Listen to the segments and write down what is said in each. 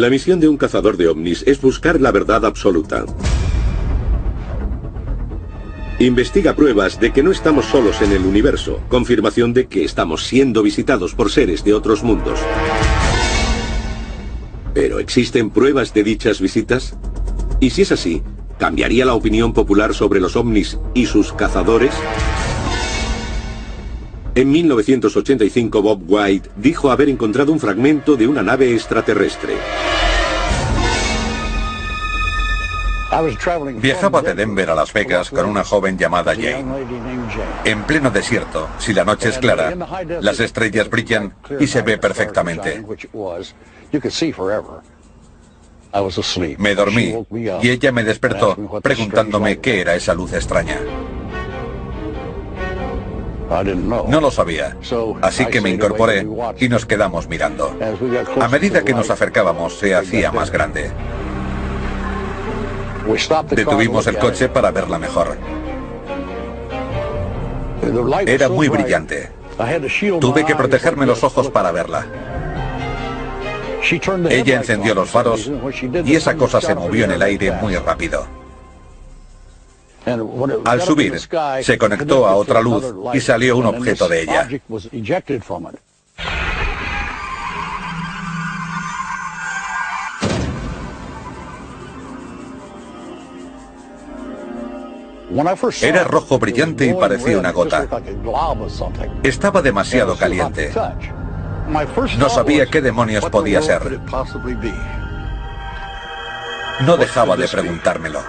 La misión de un cazador de ovnis es buscar la verdad absoluta. Investiga pruebas de que no estamos solos en el universo, confirmación de que estamos siendo visitados por seres de otros mundos. ¿Pero existen pruebas de dichas visitas? Y si es así, ¿cambiaría la opinión popular sobre los ovnis y sus cazadores? En 1985, Bob White dijo haber encontrado un fragmento de una nave extraterrestre. Viajaba de Denver a Las Vegas con una joven llamada Jane. En pleno desierto, si la noche es clara, las estrellas brillan y se ve perfectamente. Me dormí y ella me despertó preguntándome qué era esa luz extraña. No lo sabía, así que me incorporé y nos quedamos mirando. A medida que nos acercábamos, se hacía más grande. Detuvimos el coche para verla mejor. Era muy brillante. Tuve que protegerme los ojos para verla. Ella encendió los faros y esa cosa se movió en el aire muy rápido. Al subir, se conectó a otra luz y salió un objeto de ella. Era rojo brillante y parecía una gota. Estaba demasiado caliente. No sabía qué demonios podía ser. No dejaba de preguntármelo.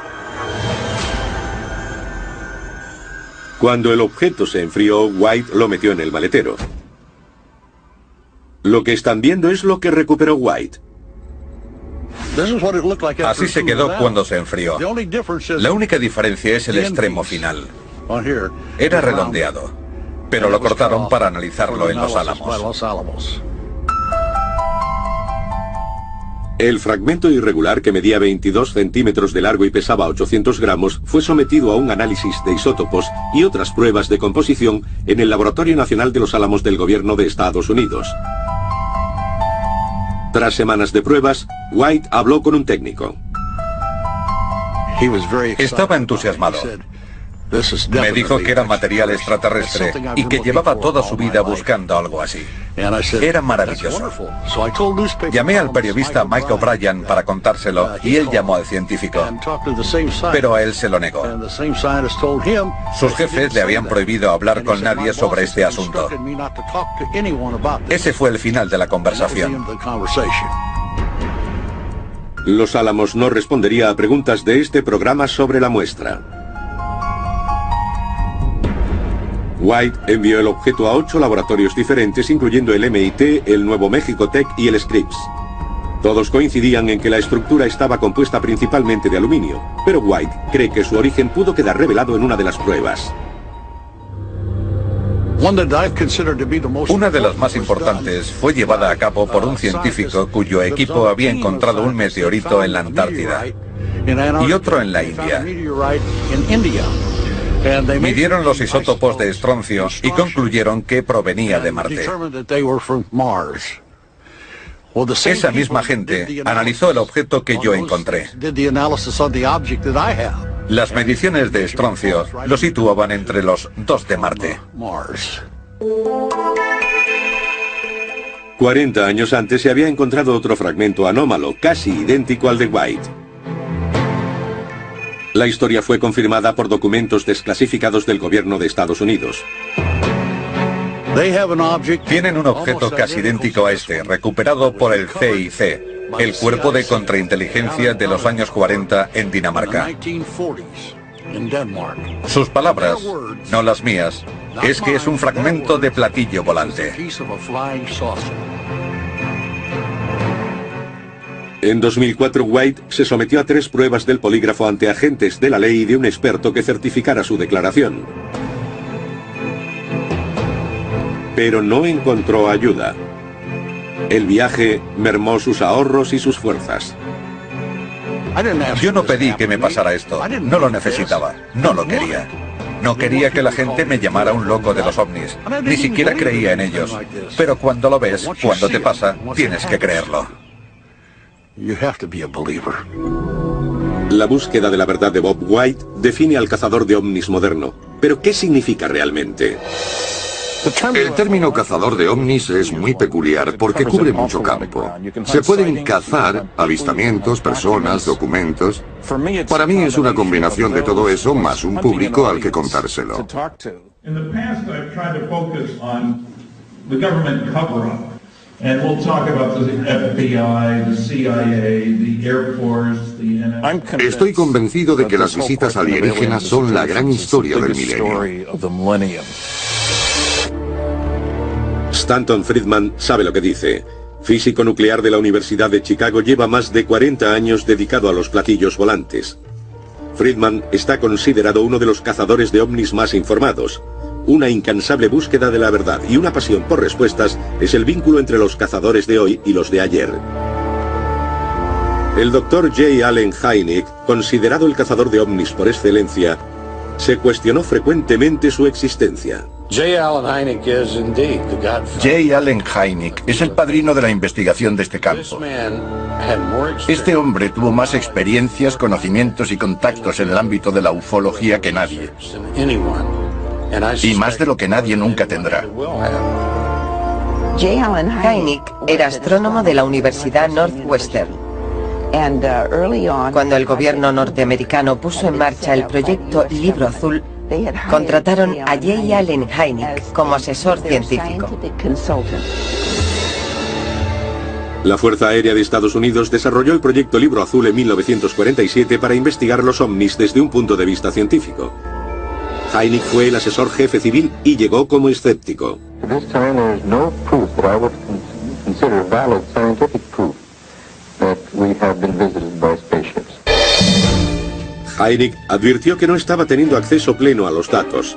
Cuando el objeto se enfrió, White lo metió en el maletero. Lo que están viendo es lo que recuperó White. Así se quedó cuando se enfrió. La única diferencia es el extremo final. Era redondeado, pero lo cortaron para analizarlo en Los Álamos. El fragmento irregular, que medía 22 centímetros de largo y pesaba 800 gramos, fue sometido a un análisis de isótopos y otras pruebas de composición en el Laboratorio Nacional de Los Álamos del Gobierno de Estados Unidos. Tras semanas de pruebas, White habló con un técnico. Estaba entusiasmado. Me dijo que era material extraterrestre y que llevaba toda su vida buscando algo así. Era maravilloso. Llamé al periodista Mike O'Brien para contárselo y él llamó al científico. Pero a él se lo negó. Sus jefes le habían prohibido hablar con nadie sobre este asunto. Ese fue el final de la conversación. Los Álamos no respondería a preguntas de este programa sobre la muestra. White envió el objeto a 8 laboratorios diferentes, incluyendo el MIT, el Nuevo México Tech y el Scripps. Todos coincidían en que la estructura estaba compuesta principalmente de aluminio, pero White cree que su origen pudo quedar revelado en una de las pruebas. Una de las más importantes fue llevada a cabo por un científico cuyo equipo había encontrado un meteorito en la Antártida y otro en la India. Midieron los isótopos de estroncio y concluyeron que provenía de Marte. Esa misma gente analizó el objeto que yo encontré. Las mediciones de estroncio lo situaban entre los 2 de Marte. 40 años antes se había encontrado otro fragmento anómalo, casi idéntico al de White. La historia fue confirmada por documentos desclasificados del gobierno de Estados Unidos. Tienen un objeto casi idéntico a este, recuperado por el CIC, el Cuerpo de Contrainteligencia de los años 40 en Dinamarca. Sus palabras, no las mías, es que es un fragmento de platillo volante. En 2004, White se sometió a 3 pruebas del polígrafo ante agentes de la ley y de un experto que certificara su declaración. Pero no encontró ayuda. El viaje mermó sus ahorros y sus fuerzas. Yo no pedí que me pasara esto, no lo necesitaba, no lo quería. No quería que la gente me llamara un loco de los ovnis, ni siquiera creía en ellos. Pero cuando lo ves, cuando te pasa, tienes que creerlo. La búsqueda de la verdad de Bob White define al cazador de ovnis moderno. ¿Pero qué significa realmente? El término cazador de ovnis es muy peculiar porque cubre mucho campo. Se pueden cazar avistamientos, personas, documentos. Para mí es una combinación de todo eso más un público al que contárselo. Estoy convencido de que las visitas alienígenas son la gran historia del milenio. Stanton Friedman sabe lo que dice. Físico nuclear de la Universidad de Chicago, lleva más de 40 años dedicado a los platillos volantes. Friedman está considerado uno de los cazadores de ovnis más informados. Una incansable búsqueda de la verdad y una pasión por respuestas es el vínculo entre los cazadores de hoy y los de ayer. El Dr. J. Allen Hynek, considerado el cazador de ovnis por excelencia, se cuestionó frecuentemente su existencia. J. Allen Hynek es el padrino de la investigación de este campo. Este hombre tuvo más experiencias, conocimientos y contactos en el ámbito de la ufología que nadie. Y más de lo que nadie nunca tendrá. Hynek era astrónomo de la Universidad Northwestern. Cuando el gobierno norteamericano puso en marcha el proyecto Libro Azul, contrataron a J. Allen Hynek como asesor científico. La Fuerza Aérea de Estados Unidos desarrolló el proyecto Libro Azul en 1947 para investigar los ovnis desde un punto de vista científico. Hynek fue el asesor jefe civil y llegó como escéptico. Hynek advirtió que no estaba teniendo acceso pleno a los datos.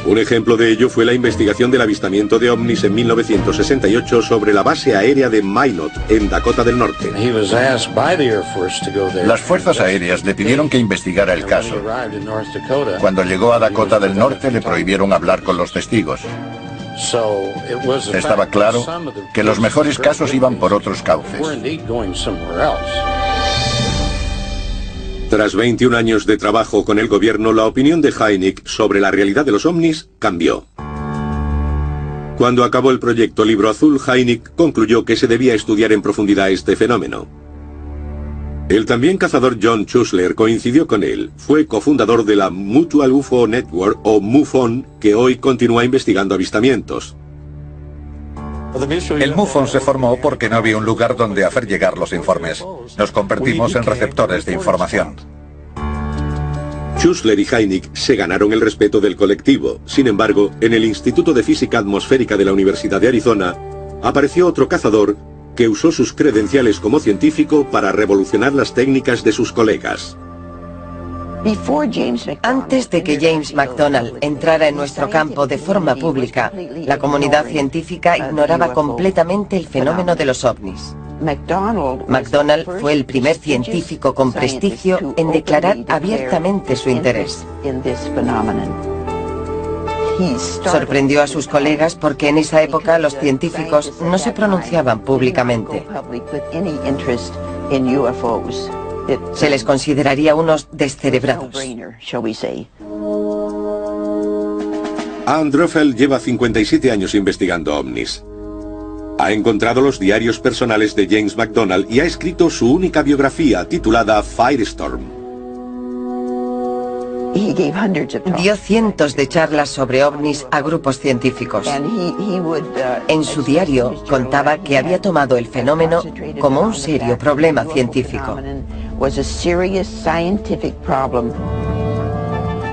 Un ejemplo de ello fue la investigación del avistamiento de ovnis en 1968 sobre la base aérea de Minot, en Dakota del Norte. Las fuerzas aéreas le pidieron que investigara el caso. Cuando llegó a Dakota del Norte le prohibieron hablar con los testigos. Estaba claro que los mejores casos iban por otros cauces. Tras 21 años de trabajo con el gobierno, la opinión de Hynek sobre la realidad de los ovnis cambió. Cuando acabó el proyecto Libro Azul, Hynek concluyó que se debía estudiar en profundidad este fenómeno. El también cazador John Schuessler coincidió con él. Fue cofundador de la Mutual UFO Network, o MUFON, que hoy continúa investigando avistamientos. El MUFON se formó porque no había un lugar donde hacer llegar los informes. Nos convertimos en receptores de información. Schuessler y Hynek se ganaron el respeto del colectivo. Sin embargo, en el Instituto de Física Atmosférica de la Universidad de Arizona, apareció otro cazador que usó sus credenciales como científico para revolucionar las técnicas de sus colegas. Antes de que James McDonald entrara en nuestro campo de forma pública, la comunidad científica ignoraba completamente el fenómeno de los ovnis. McDonald fue el primer científico con prestigio en declarar abiertamente su interés. Sorprendió a sus colegas porque en esa época los científicos no se pronunciaban públicamente. Se les consideraría unos descerebrados. Ann Droffel lleva 57 años investigando ovnis. Ha encontrado los diarios personales de James McDonald y ha escrito su única biografía titulada Firestorm. Dio cientos de charlas sobre ovnis a grupos científicos. En su diario contaba que había tomado el fenómeno como un serio problema científico.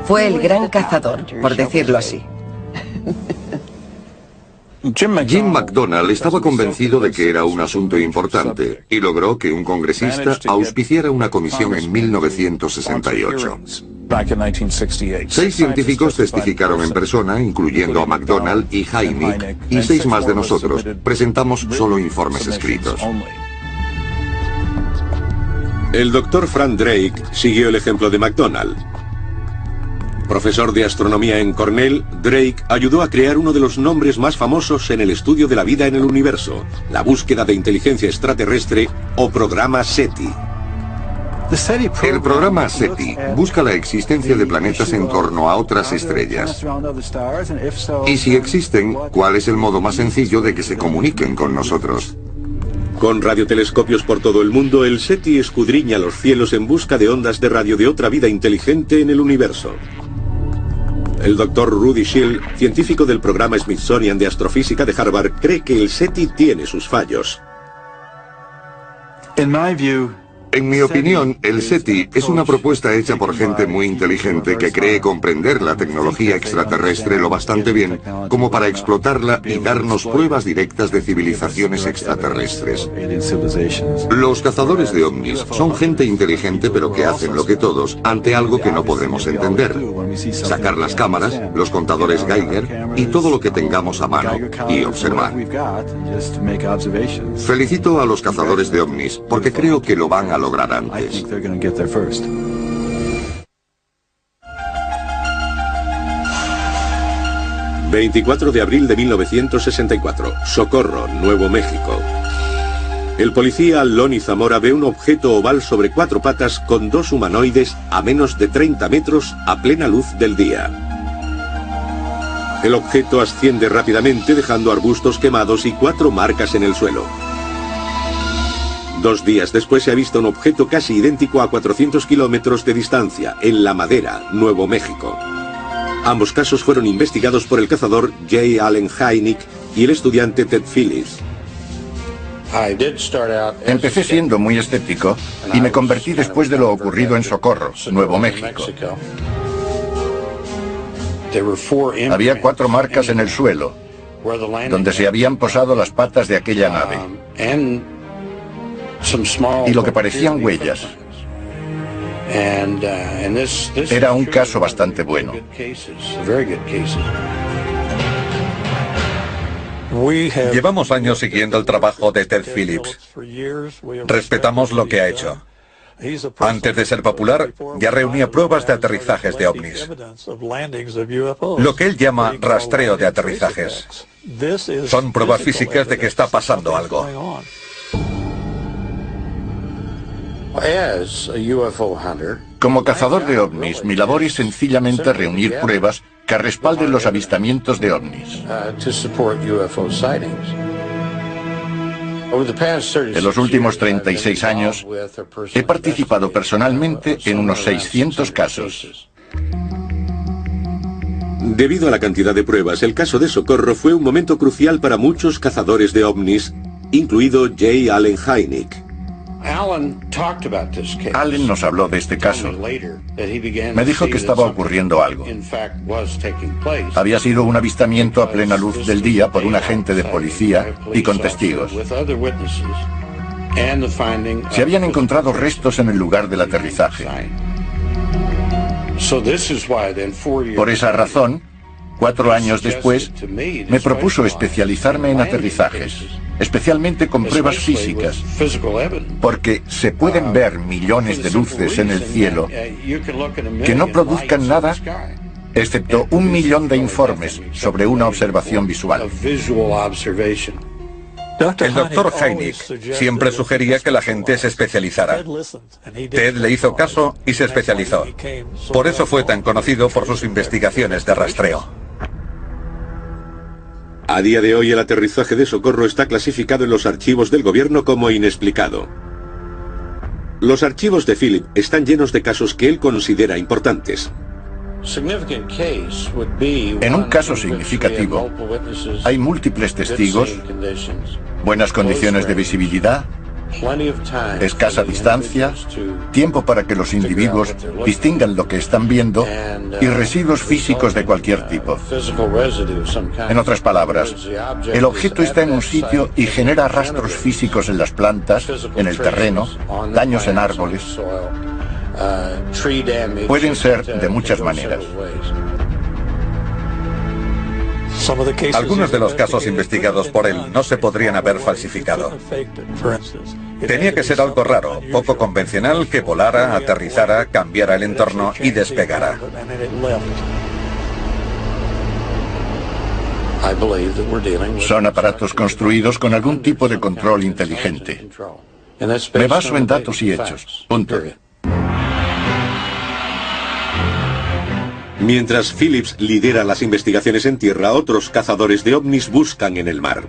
Fue el gran cazador, por decirlo así. Jim McDonald estaba convencido de que era un asunto importante y logró que un congresista auspiciara una comisión en 1968. 6 científicos testificaron en persona, incluyendo a McDonald y Hynek, y 6 más de nosotros presentamos solo informes escritos. El Dr. Frank Drake siguió el ejemplo de McDonald. Profesor de astronomía en Cornell, Drake ayudó a crear uno de los nombres más famosos en el estudio de la vida en el universo, la búsqueda de inteligencia extraterrestre o programa SETI. El programa SETI busca la existencia de planetas en torno a otras estrellas. Y si existen, ¿cuál es el modo más sencillo de que se comuniquen con nosotros? Con radiotelescopios por todo el mundo, el SETI escudriña los cielos en busca de ondas de radio de otra vida inteligente en el universo. El Dr. Rudy Schill, científico del programa Smithsonian de Astrofísica de Harvard, cree que el SETI tiene sus fallos. En mi opinión, el SETI es una propuesta hecha por gente muy inteligente que cree comprender la tecnología extraterrestre lo bastante bien como para explotarla y darnos pruebas directas de civilizaciones extraterrestres. Los cazadores de ovnis son gente inteligente pero que hacen lo que todos ante algo que no podemos entender. Sacar las cámaras, los contadores Geiger y todo lo que tengamos a mano y observar. Felicito a los cazadores de ovnis porque creo que lo van a lograr antes. 24 de abril de 1964, Socorro, Nuevo México. El policía Lonnie Zamora ve un objeto oval sobre 4 patas con 2 humanoides a menos de 30 metros a plena luz del día. El objeto asciende rápidamente dejando arbustos quemados y 4 marcas en el suelo. 2 días después se ha visto un objeto casi idéntico a 400 kilómetros de distancia, en La Madera, Nuevo México. Ambos casos fueron investigados por el cazador J. Allen Hynek y el estudiante Ted Phillips. Empecé siendo muy escéptico y me convertí después de lo ocurrido en Socorro, Nuevo México. Había 4 marcas en el suelo, donde se habían posado las patas de aquella nave. Y lo que parecían huellas. Era un caso bastante bueno. Llevamos años siguiendo el trabajo de Ted Phillips. Respetamos lo que ha hecho. Antes de ser popular, ya reunía pruebas de aterrizajes de ovnis. Lo que él llama rastreo de aterrizajes. Son pruebas físicas de que está pasando algo. Como cazador de ovnis, mi labor es sencillamente reunir pruebas que respalden los avistamientos de ovnis. En los últimos 36 años, he participado personalmente en unos 600 casos. Debido a la cantidad de pruebas, el caso de Socorro fue un momento crucial para muchos cazadores de ovnis, incluido J. Allen Hynek. Allen nos habló de este caso. Me dijo que estaba ocurriendo algo. Había sido un avistamiento a plena luz del día por un agente de policía y con testigos. Se habían encontrado restos en el lugar del aterrizaje. Por esa razón, 4 años después, me propuso especializarme en aterrizajes, especialmente con pruebas físicas, porque se pueden ver millones de luces en el cielo que no produzcan nada, excepto 1 millón de informes sobre una observación visual. El Dr. Hynek siempre sugería que la gente se especializara. Ted le hizo caso y se especializó. Por eso fue tan conocido por sus investigaciones de rastreo. A día de hoy el aterrizaje de Socorro está clasificado en los archivos del gobierno como inexplicado. Los archivos de Philip están llenos de casos que él considera importantes. En un caso significativo, hay múltiples testigos, buenas condiciones de visibilidad, escasa distancia, tiempo para que los individuos distingan lo que están viendo y residuos físicos de cualquier tipo. En otras palabras, el objeto está en un sitio y genera rastros físicos en las plantas, en el terreno, daños en árboles. Pueden ser de muchas maneras. Algunos de los casos investigados por él no se podrían haber falsificado. Tenía que ser algo raro, poco convencional, que volara, aterrizara, cambiara el entorno y despegara. Son aparatos construidos con algún tipo de control inteligente. Me baso en datos y hechos. Punto. Mientras Phillips lidera las investigaciones en tierra, otros cazadores de ovnis buscan en el mar.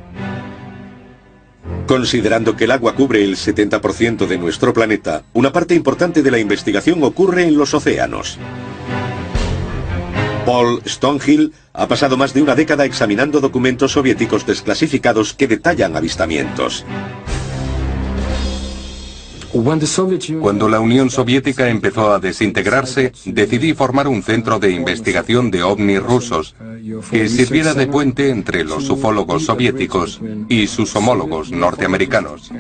Considerando que el agua cubre el 70% de nuestro planeta, una parte importante de la investigación ocurre en los océanos. Paul Stonehill ha pasado más de una década examinando documentos soviéticos desclasificados que detallan avistamientos. Cuando la Unión Soviética empezó a desintegrarse, decidí formar un centro de investigación de ovnis rusos que sirviera de puente entre los ufólogos soviéticos y sus homólogos norteamericanos.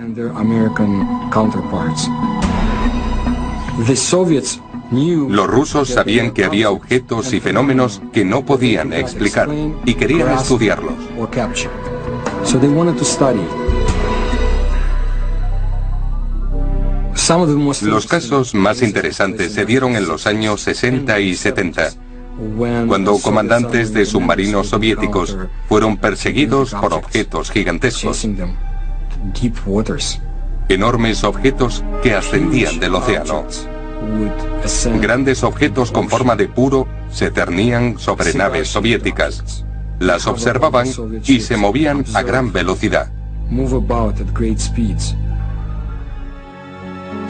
Los rusos sabían que había objetos y fenómenos que no podían explicar y querían estudiarlos. Los casos más interesantes se dieron en los años 60 y 70, cuando comandantes de submarinos soviéticos fueron perseguidos por objetos gigantescos. Enormes objetos que ascendían del océano. Grandes objetos con forma de puro se cernían sobre naves soviéticas. Las observaban y se movían a gran velocidad.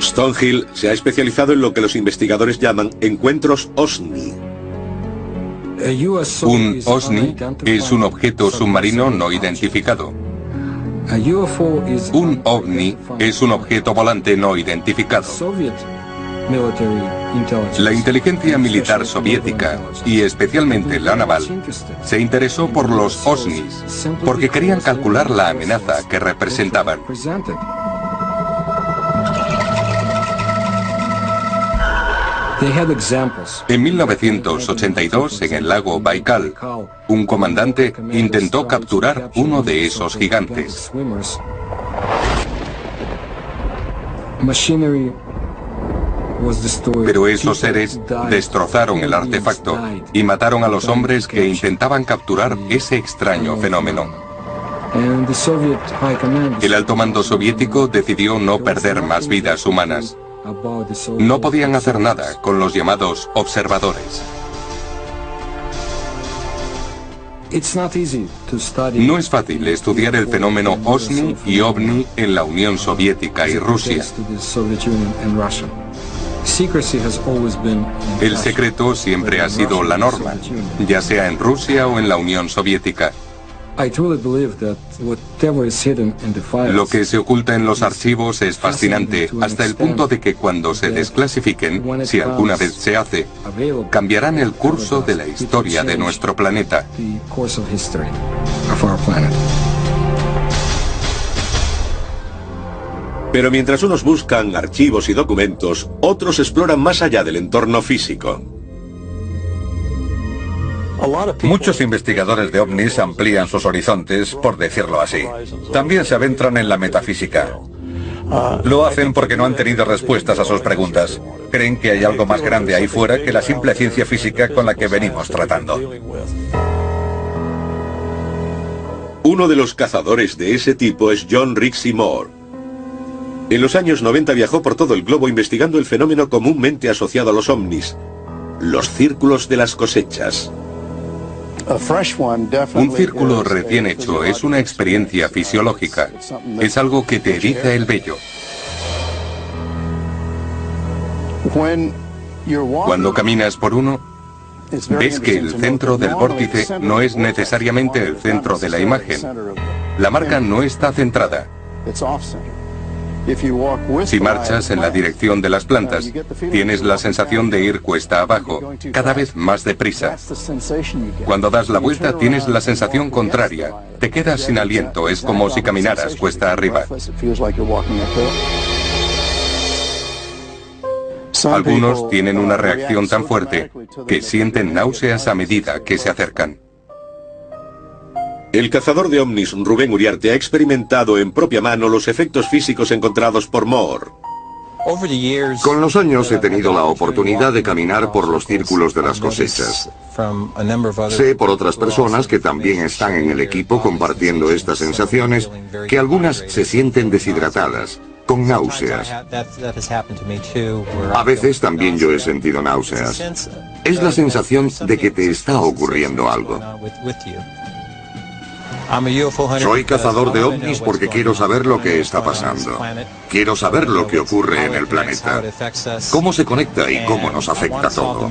Stonehill se ha especializado en lo que los investigadores llaman encuentros OSNI. Un OSNI es un objeto submarino no identificado. Un OVNI es un objeto volante no identificado. La inteligencia militar soviética, y especialmente la naval, se interesó por los OSNIs porque querían calcular la amenaza que representaban. En 1982, en el lago Baikal, un comandante intentó capturar uno de esos gigantes. Pero esos seres destrozaron el artefacto y mataron a los hombres que intentaban capturar ese extraño fenómeno. El alto mando soviético decidió no perder más vidas humanas. No podían hacer nada con los llamados observadores. No es fácil estudiar el fenómeno OSNI y OVNI en la Unión Soviética y Rusia. El secreto siempre ha sido la norma, ya sea en Rusia o en la Unión Soviética. Lo que se oculta en los archivos es fascinante, hasta el punto de que cuando se desclasifiquen, si alguna vez se hace, cambiarán el curso de la historia de nuestro planeta. Pero mientras unos buscan archivos y documentos, otros exploran más allá del entorno físico. Muchos investigadores de ovnis amplían sus horizontes, por decirlo así. También se adentran en la metafísica. Lo hacen porque no han tenido respuestas a sus preguntas. Creen que hay algo más grande ahí fuera que la simple ciencia física con la que venimos tratando. Uno de los cazadores de ese tipo es John Rixey Moore. En los años 90 viajó por todo el globo investigando el fenómeno comúnmente asociado a los ovnis, los círculos de las cosechas. Un círculo recién hecho es una experiencia fisiológica. Es algo que te eriza el vello. Cuando caminas por uno, ves que el centro del vórtice no es necesariamente el centro de la imagen. La marca no está centrada. Si marchas en la dirección de las plantas, tienes la sensación de ir cuesta abajo, cada vez más deprisa. Cuando das la vuelta, tienes la sensación contraria. Te quedas sin aliento, es como si caminaras cuesta arriba. Algunos tienen una reacción tan fuerte que sienten náuseas a medida que se acercan. El cazador de ovnis Rubén Uriarte ha experimentado en propia mano los efectos físicos encontrados por Moore. Con los años he tenido la oportunidad de caminar por los círculos de las cosechas. Sé por otras personas que también están en el equipo compartiendo estas sensaciones que algunas se sienten deshidratadas, con náuseas. A veces también yo he sentido náuseas. Es la sensación de que te está ocurriendo algo. Soy cazador de ovnis porque quiero saber lo que está pasando. Quiero saber lo que ocurre en el planeta, cómo se conecta y cómo nos afecta todo.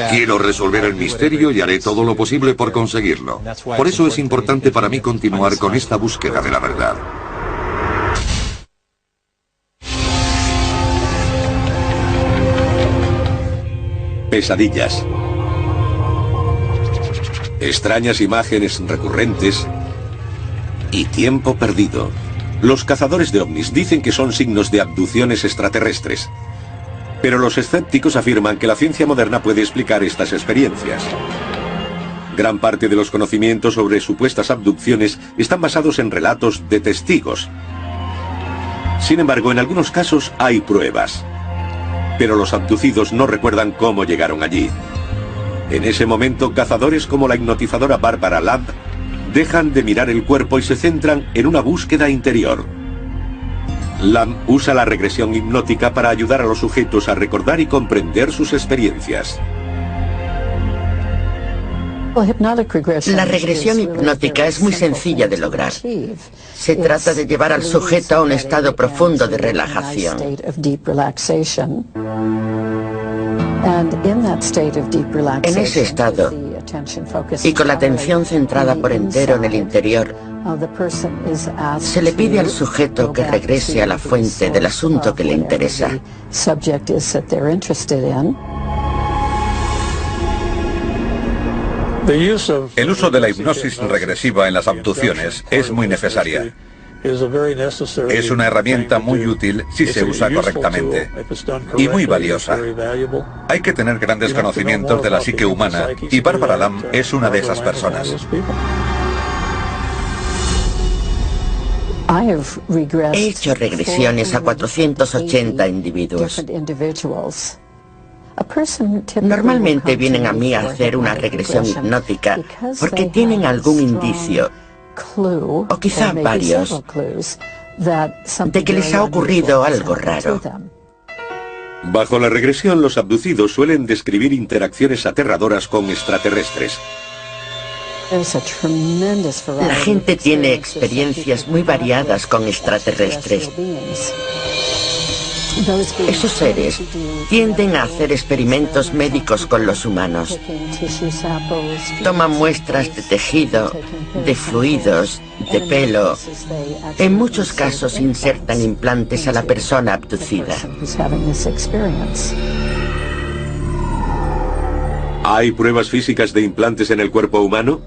Quiero resolver el misterio y haré todo lo posible por conseguirlo. Por eso es importante para mí continuar con esta búsqueda de la verdad. Pesadillas. Extrañas imágenes recurrentes y tiempo perdido. Los cazadores de ovnis dicen que son signos de abducciones extraterrestres. Pero los escépticos afirman que la ciencia moderna puede explicar estas experiencias. Gran parte de los conocimientos sobre supuestas abducciones están basados en relatos de testigos. Sin embargo, en algunos casos hay pruebas. Pero los abducidos no recuerdan cómo llegaron allí. En ese momento, cazadores como la hipnotizadora Barbara Lamb dejan de mirar el cuerpo y se centran en una búsqueda interior. Lamb usa la regresión hipnótica para ayudar a los sujetos a recordar y comprender sus experiencias. La regresión hipnótica es muy sencilla de lograr. Se trata de llevar al sujeto a un estado profundo de relajación. En ese estado, y con la atención centrada por entero en el interior, se le pide al sujeto que regrese a la fuente del asunto que le interesa. El uso de la hipnosis regresiva en las abducciones es muy necesaria. Es una herramienta muy útil si se usa correctamente y muy valiosa. Hay que tener grandes conocimientos de la psique humana y Barbara Lamb es una de esas personas. He hecho regresiones a 480 individuos. Normalmente vienen a mí a hacer una regresión hipnótica porque tienen algún indicio, o quizá varios, de que les ha ocurrido algo raro. Bajo la regresión, los abducidos suelen describir interacciones aterradoras con extraterrestres. La gente tiene experiencias muy variadas con extraterrestres. Esos seres tienden a hacer experimentos médicos con los humanos. Toman muestras de tejido, de fluidos, de pelo. En muchos casos insertan implantes a la persona abducida. ¿Hay pruebas físicas de implantes en el cuerpo humano?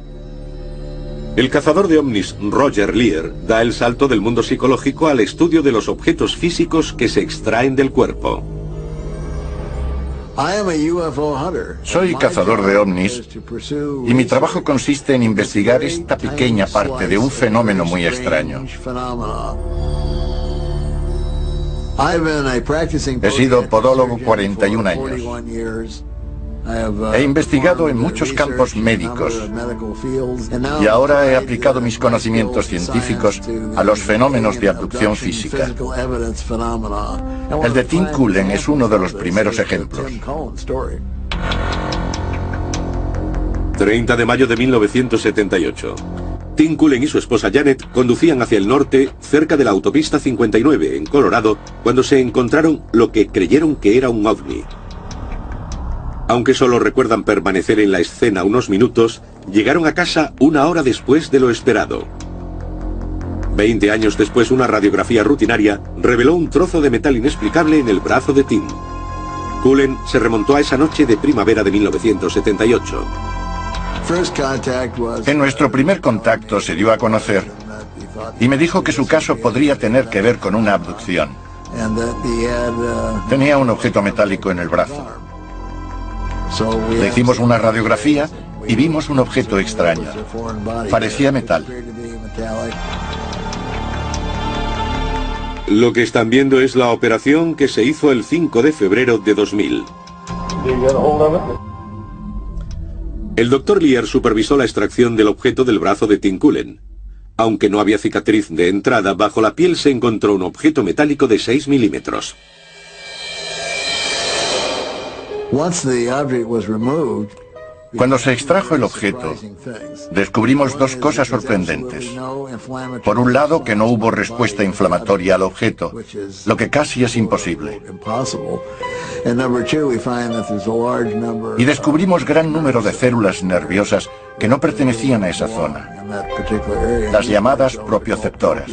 El cazador de ovnis Roger Lear da el salto del mundo psicológico al estudio de los objetos físicos que se extraen del cuerpo. Soy cazador de ovnis y mi trabajo consiste en investigar esta pequeña parte de un fenómeno muy extraño. He sido podólogo 41 años. He investigado en muchos campos médicos y ahora he aplicado mis conocimientos científicos a los fenómenos de abducción física. El de Tim Cullen es uno de los primeros ejemplos. 30 de mayo de 1978. Tim Cullen y su esposa Janet conducían hacia el norte, cerca de la autopista 59, en Colorado, cuando se encontraron lo que creyeron que era un ovni. Aunque solo recuerdan permanecer en la escena unos minutos, llegaron a casa una hora después de lo esperado. 20 años después, una radiografía rutinaria reveló un trozo de metal inexplicable en el brazo de Tim. Cullen se remontó a esa noche de primavera de 1978. En nuestro primer contacto se dio a conocer y me dijo que su caso podría tener que ver con una abducción. Tenía un objeto metálico en el brazo. Le hicimos una radiografía y vimos un objeto extraño. Parecía metal. Lo que están viendo es la operación que se hizo el 5 de febrero de 2000. El Dr. Lear supervisó la extracción del objeto del brazo de Tim Cullen. Aunque no había cicatriz de entrada, bajo la piel se encontró un objeto metálico de 6 milímetros. Cuando se extrajo el objeto, descubrimos dos cosas sorprendentes. Por un lado, que no hubo respuesta inflamatoria al objeto, lo que casi es imposible. Y descubrimos gran número de células nerviosas que no pertenecían a esa zona, las llamadas propioceptoras.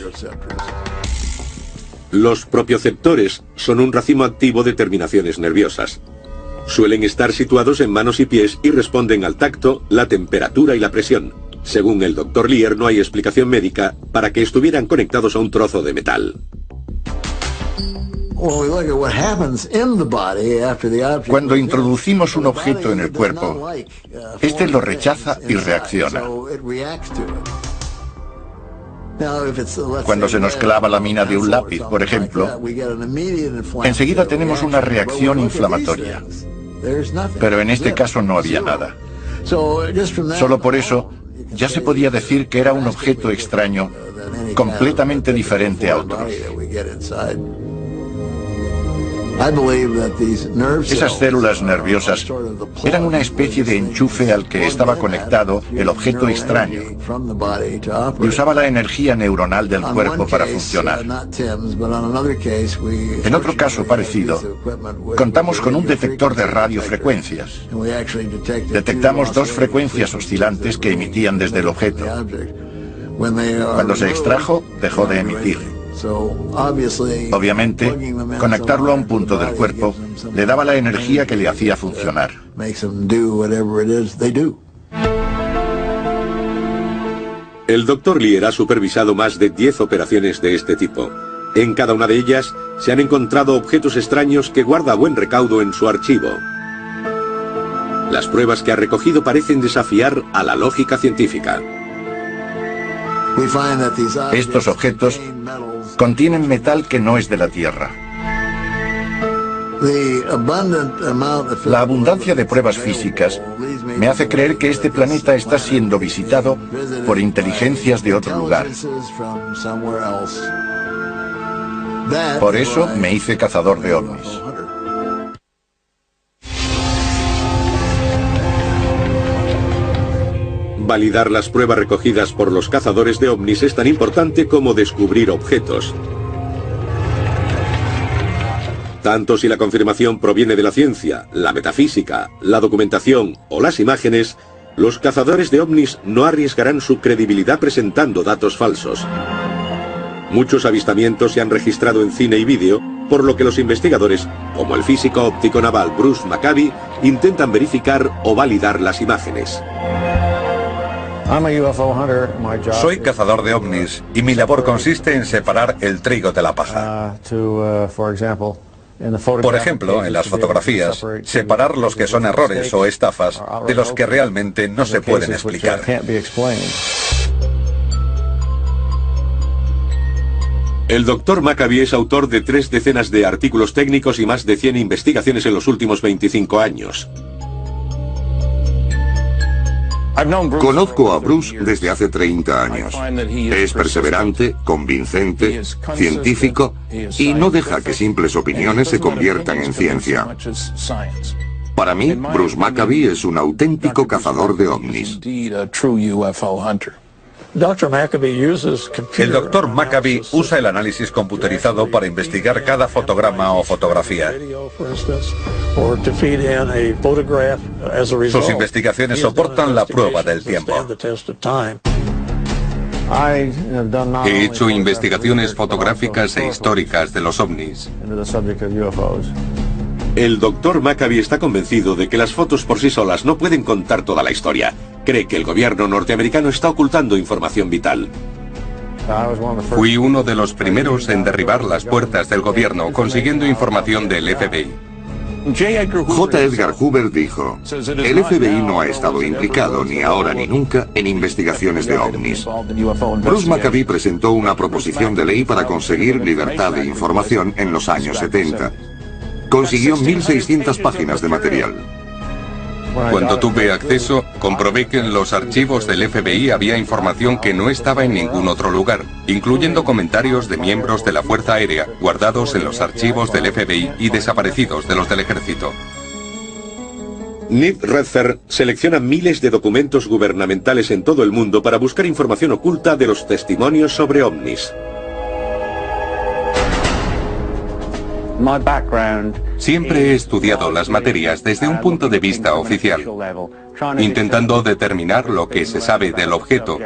Los propioceptores son un racimo activo de terminaciones nerviosas. Suelen estar situados en manos y pies y responden al tacto, la temperatura y la presión. Según el Dr. Lear, no hay explicación médica para que estuvieran conectados a un trozo de metal. Cuando introducimos un objeto en el cuerpo, este lo rechaza y reacciona. Cuando se nos clava la mina de un lápiz, por ejemplo, enseguida tenemos una reacción inflamatoria. Pero en este caso no había nada. Solo por eso ya se podía decir que era un objeto extraño, completamente diferente a otros. Esas células nerviosas eran una especie de enchufe al que estaba conectado el objeto extraño y usaba la energía neuronal del cuerpo para funcionar. En otro caso parecido, contamos con un detector de radiofrecuencias. Detectamos dos frecuencias oscilantes que emitían desde el objeto. Cuando se extrajo, dejó de emitir. Obviamente, conectarlo a un punto del cuerpo le daba la energía que le hacía funcionar. El Dr. Lear ha supervisado más de 10 operaciones de este tipo. En cada una de ellas se han encontrado objetos extraños que guarda buen recaudo en su archivo. Las pruebas que ha recogido parecen desafiar a la lógica científica. Estos objetos contienen metal que no es de la Tierra. La abundancia de pruebas físicas me hace creer que este planeta está siendo visitado por inteligencias de otro lugar. Por eso me hice cazador de ovnis. Validar las pruebas recogidas por los cazadores de ovnis es tan importante como descubrir objetos. Tanto si la confirmación proviene de la ciencia, la metafísica, la documentación o las imágenes, los cazadores de ovnis no arriesgarán su credibilidad presentando datos falsos. Muchos avistamientos se han registrado en cine y vídeo, por lo que los investigadores, como el físico óptico naval Bruce Maccabee, intentan verificar o validar las imágenes. Soy cazador de ovnis y mi labor consiste en separar el trigo de la paja. Por ejemplo, en las fotografías, separar los que son errores o estafas de los que realmente no se pueden explicar. El Dr. Maccabee es autor de 3 decenas de artículos técnicos y más de 100 investigaciones en los últimos 25 años. Conozco a Bruce desde hace 30 años. Es perseverante, convincente, científico y no deja que simples opiniones se conviertan en ciencia. Para mí, Bruce Maccabee es un auténtico cazador de ovnis. El Dr. Maccabee usa el análisis computerizado para investigar cada fotograma o fotografía. Sus investigaciones soportan la prueba del tiempo. He hecho investigaciones fotográficas e históricas de los ovnis. El Dr. Maccabee está convencido de que las fotos por sí solas no pueden contar toda la historia. Cree que el gobierno norteamericano está ocultando información vital. Fui uno de los primeros en derribar las puertas del gobierno consiguiendo información del FBI. J. Edgar Hoover dijo: el FBI no ha estado implicado, ni ahora ni nunca, en investigaciones de ovnis. Bruce Maccabee presentó una proposición de ley para conseguir libertad de información en los años 70. Consiguió 1.600 páginas de material. Cuando tuve acceso, comprobé que en los archivos del FBI había información que no estaba en ningún otro lugar, incluyendo comentarios de miembros de la Fuerza Aérea, guardados en los archivos del FBI y desaparecidos de los del Ejército. Nick Redfern selecciona miles de documentos gubernamentales en todo el mundo para buscar información oculta de los testimonios sobre ovnis. Siempre he estudiado las materias desde un punto de vista oficial, intentando determinar lo que se sabe del objeto,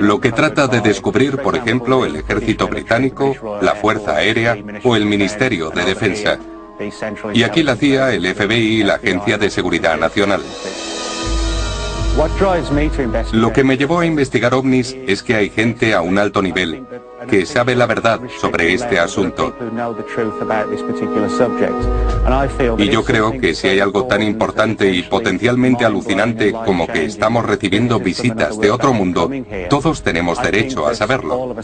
lo que trata de descubrir, por ejemplo, el Ejército Británico, la Fuerza Aérea o el Ministerio de Defensa. Y aquí la CIA, el FBI y la Agencia de Seguridad Nacional. Lo que me llevó a investigar ovnis es que hay gente a un alto nivel que sabe la verdad sobre este asunto. Y yo creo que si hay algo tan importante y potencialmente alucinante como que estamos recibiendo visitas de otro mundo, todos tenemos derecho a saberlo.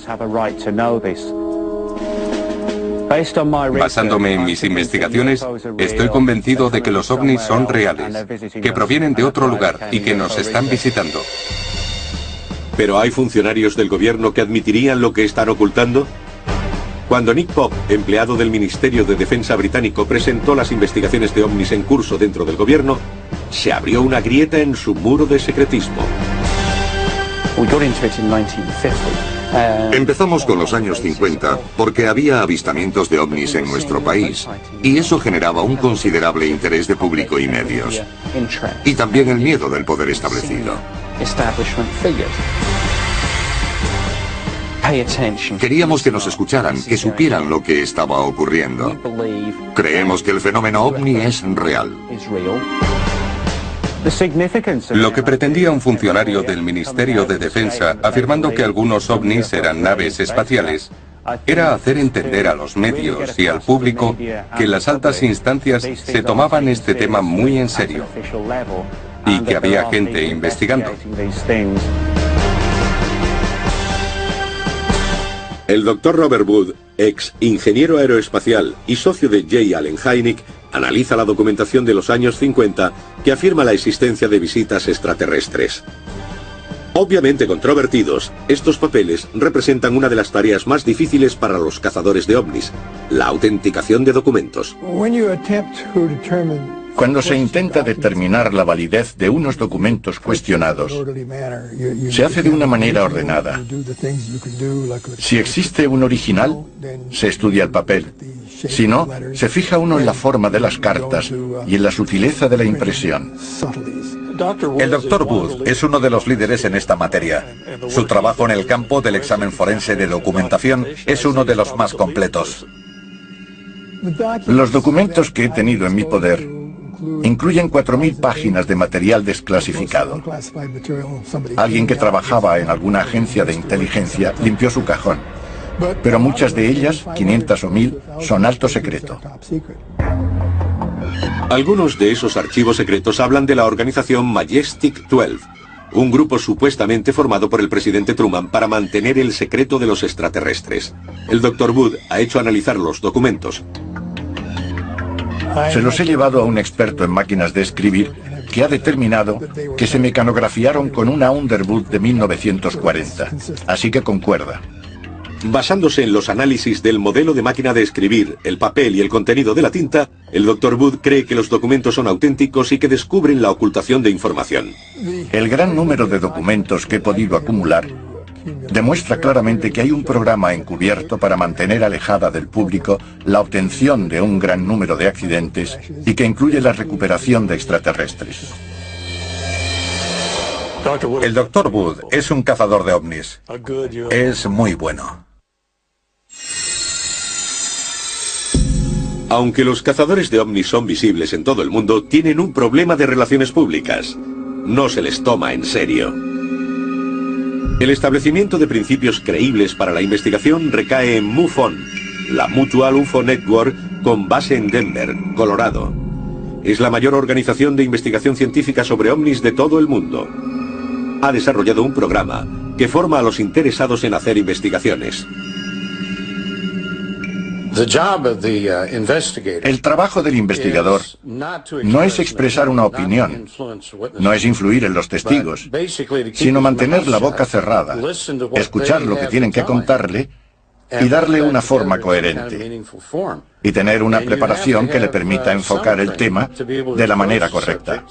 Basándome en mis investigaciones, estoy convencido de que los ovnis son reales, que provienen de otro lugar y que nos están visitando. ¿Pero hay funcionarios del gobierno que admitirían lo que están ocultando? Cuando Nick Pope, empleado del Ministerio de Defensa británico, presentó las investigaciones de ovnis en curso dentro del gobierno, se abrió una grieta en su muro de secretismo. Empezamos con los años 50 porque había avistamientos de ovnis en nuestro país y eso generaba un considerable interés de público y medios. Y también el miedo del poder establecido. Queríamos que nos escucharan, que supieran lo que estaba ocurriendo. Creemos que el fenómeno ovni es real. Lo que pretendía un funcionario del Ministerio de Defensa, afirmando que algunos ovnis eran naves espaciales, era hacer entender a los medios y al público que las altas instancias se tomaban este tema muy en serio y que había gente investigando. El Dr. Robert Wood, ex ingeniero aeroespacial y socio de J. Allen Hynek, analiza la documentación de los años 50 que afirma la existencia de visitas extraterrestres. Obviamente controvertidos, estos papeles representan una de las tareas más difíciles para los cazadores de ovnis, la autenticación de documentos. Cuando se intenta determinar la validez de unos documentos cuestionados, se hace de una manera ordenada. Si existe un original, se estudia el papel. Si no, se fija uno en la forma de las cartas y en la sutileza de la impresión. El Dr. Wood es uno de los líderes en esta materia. Su trabajo en el campo del examen forense de documentación es uno de los más completos. Los documentos que he tenido en mi poder incluyen 4.000 páginas de material desclasificado. Alguien que trabajaba en alguna agencia de inteligencia limpió su cajón, pero muchas de ellas, 500 o 1.000, son alto secreto. Algunos de esos archivos secretos hablan de la organización Majestic 12, un grupo supuestamente formado por el presidente Truman para mantener el secreto de los extraterrestres. El Dr. Wood ha hecho analizar los documentos. Se los he llevado a un experto en máquinas de escribir que ha determinado que se mecanografiaron con una Underwood de 1940, así que concuerda. Basándose en los análisis del modelo de máquina de escribir, el papel y el contenido de la tinta, el Dr. Wood cree que los documentos son auténticos y que descubren la ocultación de información. El gran número de documentos que he podido acumular demuestra claramente que hay un programa encubierto para mantener alejada del público la obtención de un gran número de accidentes y que incluye la recuperación de extraterrestres. El Dr. Wood es un cazador de ovnis. Es muy bueno. Aunque los cazadores de ovnis son visibles en todo el mundo, tienen un problema de relaciones públicas. No se les toma en serio. El establecimiento de principios creíbles para la investigación recae en MUFON, la Mutual UFO Network con base en Denver, Colorado. es la mayor organización de investigación científica sobre ovnis de todo el mundo. Ha desarrollado un programa que forma a los interesados en hacer investigaciones. El trabajo del investigador no es expresar una opinión, no es influir en los testigos, sino mantener la boca cerrada, escuchar lo que tienen que contarle y darle una forma coherente, y tener una preparación que le permita enfocar el tema de la manera correcta.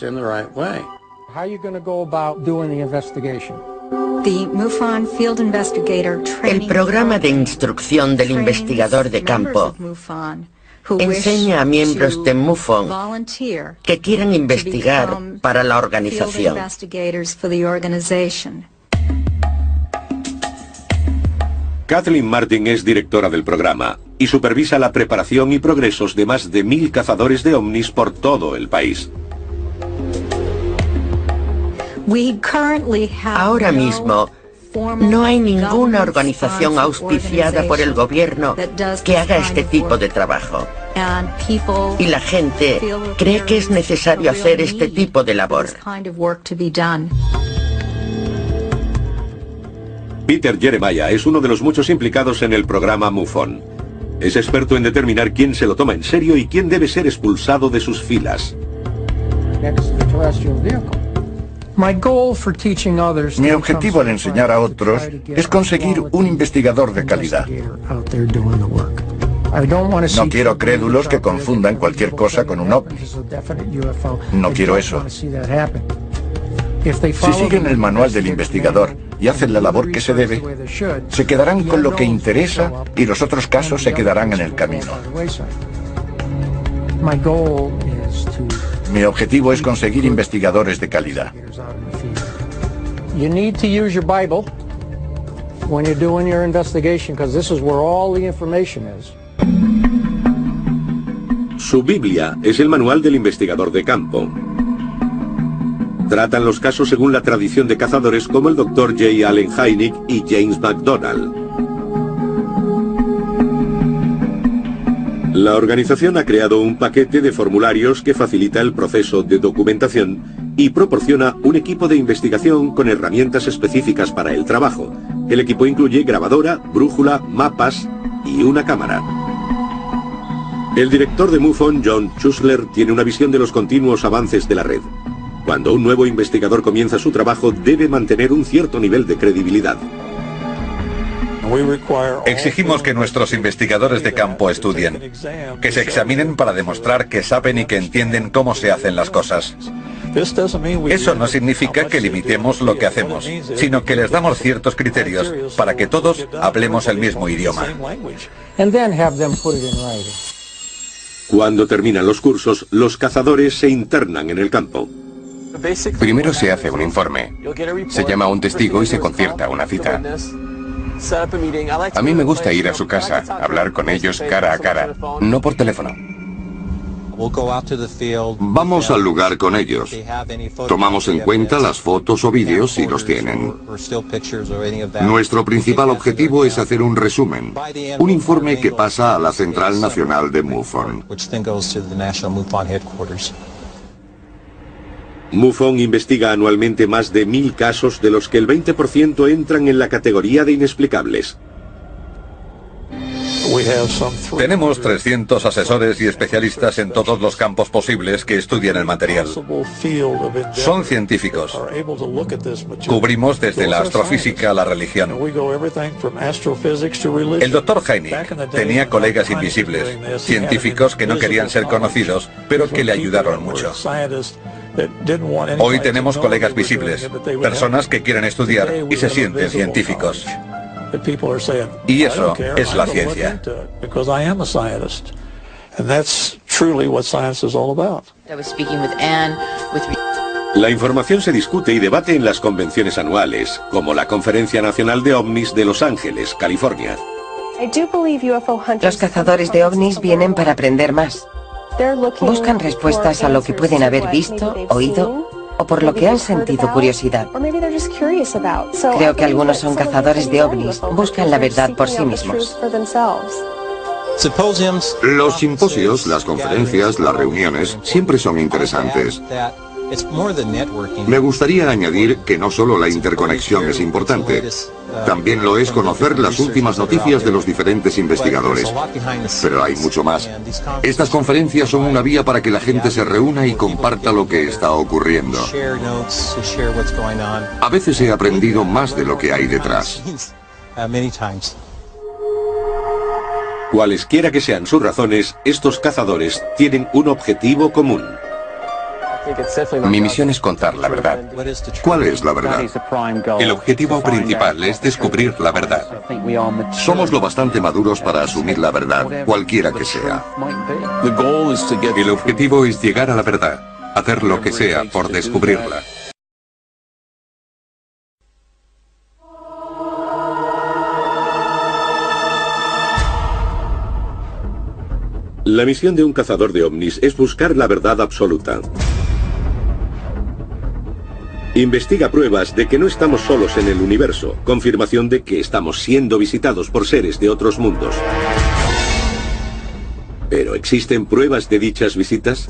El programa de instrucción del investigador de campo enseña a miembros de MUFON que quieran investigar para la organización. Kathleen Martin es directora del programa y supervisa la preparación y progresos de más de 1000 cazadores de ovnis por todo el país. Ahora mismo, no hay ninguna organización auspiciada por el gobierno que haga este tipo de trabajo. Y la gente cree que es necesario hacer este tipo de labor. Peter Jeremiah es uno de los muchos implicados en el programa MUFON. Es experto en determinar quién se lo toma en serio y quién debe ser expulsado de sus filas. Mi objetivo al enseñar a otros es conseguir un investigador de calidad. No quiero crédulos que confundan cualquier cosa con un ovni. No quiero eso. Si siguen el manual del investigador y hacen la labor que se debe, se quedarán con lo que interesa y los otros casos se quedarán en el camino. Mi objetivo es conseguir investigadores de calidad. Su Biblia es el manual del investigador de campo. Tratan los casos según la tradición de cazadores como el Dr. J. Allen Hynek y James McDonald. La organización ha creado un paquete de formularios que facilita el proceso de documentación y proporciona un equipo de investigación con herramientas específicas para el trabajo. El equipo incluye grabadora, brújula, mapas y una cámara. El director de MUFON, John Schuessler, tiene una visión de los continuos avances de la red. Cuando un nuevo investigador comienza su trabajo, debe mantener un cierto nivel de credibilidad. Exigimos que nuestros investigadores de campo estudien, que se examinen para demostrar que saben y que entienden cómo se hacen las cosas. Eso no significa que limitemos lo que hacemos, sino que les damos ciertos criterios para que todos hablemos el mismo idioma. Cuando terminan los cursos, los cazadores se internan en el campo. Primero se hace un informe, se llama a un testigo y se concierta una cita. A mí me gusta ir a su casa, hablar con ellos cara a cara, no por teléfono. Vamos al lugar con ellos. Tomamos en cuenta las fotos o vídeos si los tienen. Nuestro principal objetivo es hacer un resumen, un informe que pasa a la Central Nacional de MUFON. MUFON investiga anualmente más de 1000 casos, de los que el 20% entran en la categoría de inexplicables. Tenemos 300 asesores y especialistas en todos los campos posibles que estudian el material. Son científicos. Cubrimos desde la astrofísica a la religión. El Dr. Hynek tenía colegas invisibles, científicos que no querían ser conocidos, pero que le ayudaron mucho. Hoy tenemos colegas visibles, personas que quieren estudiar y se sienten científicos. Y eso es la ciencia. La información se discute y debate en las convenciones anuales, como la Conferencia Nacional de OVNIs de Los Ángeles, California. Los cazadores de ovnis vienen para aprender más. Buscan respuestas a lo que pueden haber visto, oído o por lo que han sentido curiosidad. Creo que algunos son cazadores de ovnis, buscan la verdad por sí mismos. Los simposios, las conferencias, las reuniones, siempre son interesantes. Me gustaría añadir que no solo la interconexión es importante, también lo es conocer las últimas noticias de los diferentes investigadores. Pero hay mucho más. Estas conferencias son una vía para que la gente se reúna y comparta lo que está ocurriendo. A veces he aprendido más de lo que hay detrás. Cualesquiera que sean sus razones, estos cazadores tienen un objetivo común. Mi misión es contar la verdad. ¿Cuál es la verdad? El objetivo principal es descubrir la verdad. Somos lo bastante maduros para asumir la verdad, cualquiera que sea. El objetivo es llegar a la verdad, hacer lo que sea por descubrirla. La misión de un cazador de ovnis es buscar la verdad absoluta. Investiga pruebas de que no estamos solos en el universo, confirmación de que estamos siendo visitados por seres de otros mundos. ¿Pero existen pruebas de dichas visitas?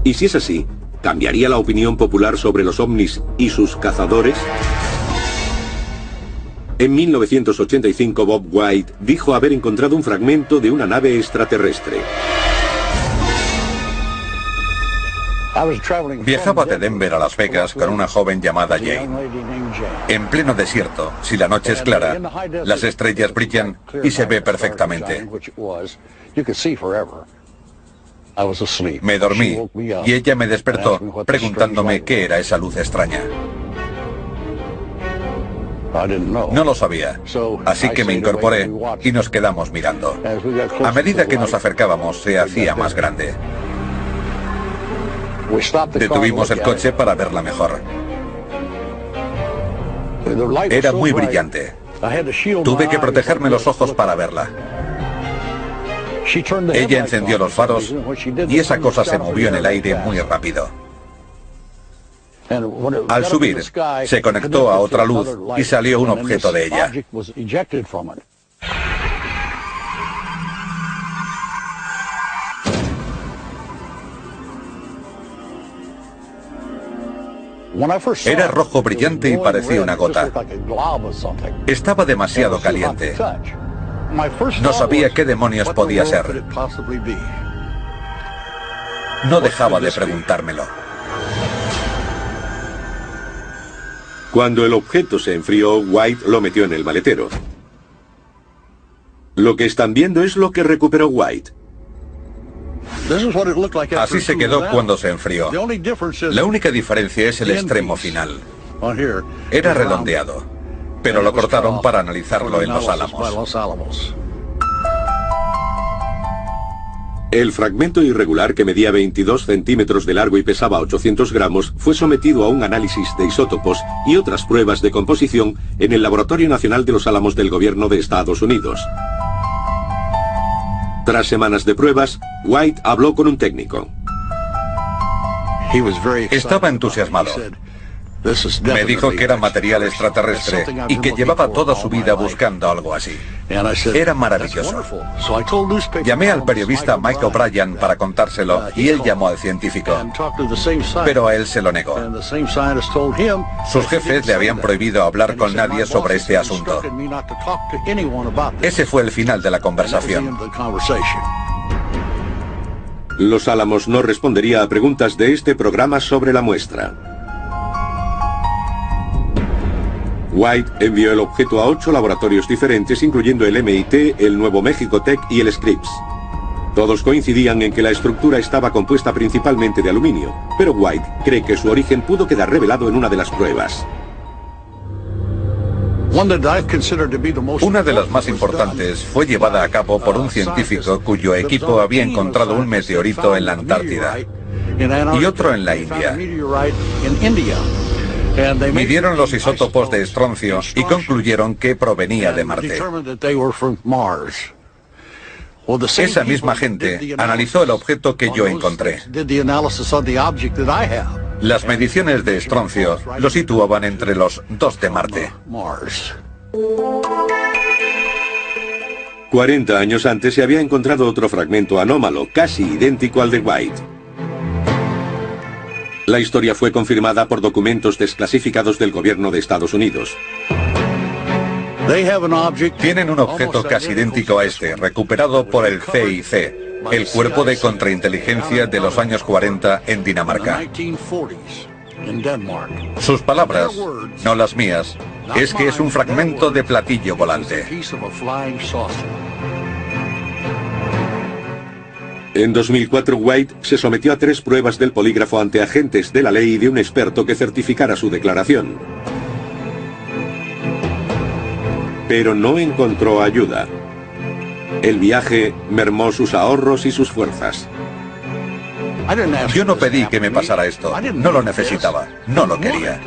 Y si es así, ¿cambiaría la opinión popular sobre los ovnis y sus cazadores? En 1985 Bob White dijo haber encontrado un fragmento de una nave extraterrestre. Viajaba de Denver a Las Vegas con una joven llamada Jane. En pleno desierto, si la noche es clara, las estrellas brillan y se ve perfectamente. Me dormí y ella me despertó preguntándome qué era esa luz extraña. No lo sabía, así que me incorporé y nos quedamos mirando. A medida que nos acercábamos, se hacía más grande. Detuvimos el coche para verla mejor. Era muy brillante. Tuve que protegerme los ojos para verla. Ella encendió los faros y esa cosa se movió en el aire muy rápido. Al subir, se conectó a otra luz y salió un objeto de ella. Era rojo brillante y parecía una gota. Estaba demasiado caliente. No sabía qué demonios podía ser. No dejaba de preguntármelo. Cuando el objeto se enfrió, White lo metió en el maletero. Lo que están viendo es lo que recuperó White. Así se quedó cuando se enfrió. La única diferencia es el extremo final. Era redondeado, pero lo cortaron para analizarlo en Los Álamos. El fragmento irregular, que medía 22 centímetros de largo y pesaba 800 gramos, fue sometido a un análisis de isótopos y otras pruebas de composición en el Laboratorio Nacional de Los Álamos del Gobierno de Estados Unidos. Tras semanas de pruebas, White habló con un técnico. Estaba entusiasmado. Me dijo que era material extraterrestre y que llevaba toda su vida buscando algo así. Era maravilloso. Llamé al periodista Mike O'Brien para contárselo y él llamó al científico. Pero a él se lo negó. Sus jefes le habían prohibido hablar con nadie sobre este asunto. Ese fue el final de la conversación. Los Álamos no respondería a preguntas de este programa sobre la muestra. White envió el objeto a 8 laboratorios diferentes, incluyendo el MIT, el Nuevo México Tech y el Scripps. Todos coincidían en que la estructura estaba compuesta principalmente de aluminio, pero White cree que su origen pudo quedar revelado en una de las pruebas. Una de las más importantes fue llevada a cabo por un científico cuyo equipo había encontrado un meteorito en la Antártida y otro en la India. Midieron los isótopos de estroncio y concluyeron que provenía de Marte. Esa misma gente analizó el objeto que yo encontré. Las mediciones de estroncio lo situaban entre los 2 de Marte. 40 años antes se había encontrado otro fragmento anómalo, casi idéntico al de White. La historia fue confirmada por documentos desclasificados del gobierno de Estados Unidos. Tienen un objeto casi idéntico a este, recuperado por el CIC, el Cuerpo de Contrainteligencia de los años 40 en Dinamarca. Sus palabras, no las mías, es que es un fragmento de platillo volante. En 2004, White se sometió a 3 pruebas del polígrafo ante agentes de la ley y de un experto que certificara su declaración. Pero no encontró ayuda. El viaje mermó sus ahorros y sus fuerzas. Yo no pedí que me pasara esto, no lo necesitaba, no lo quería.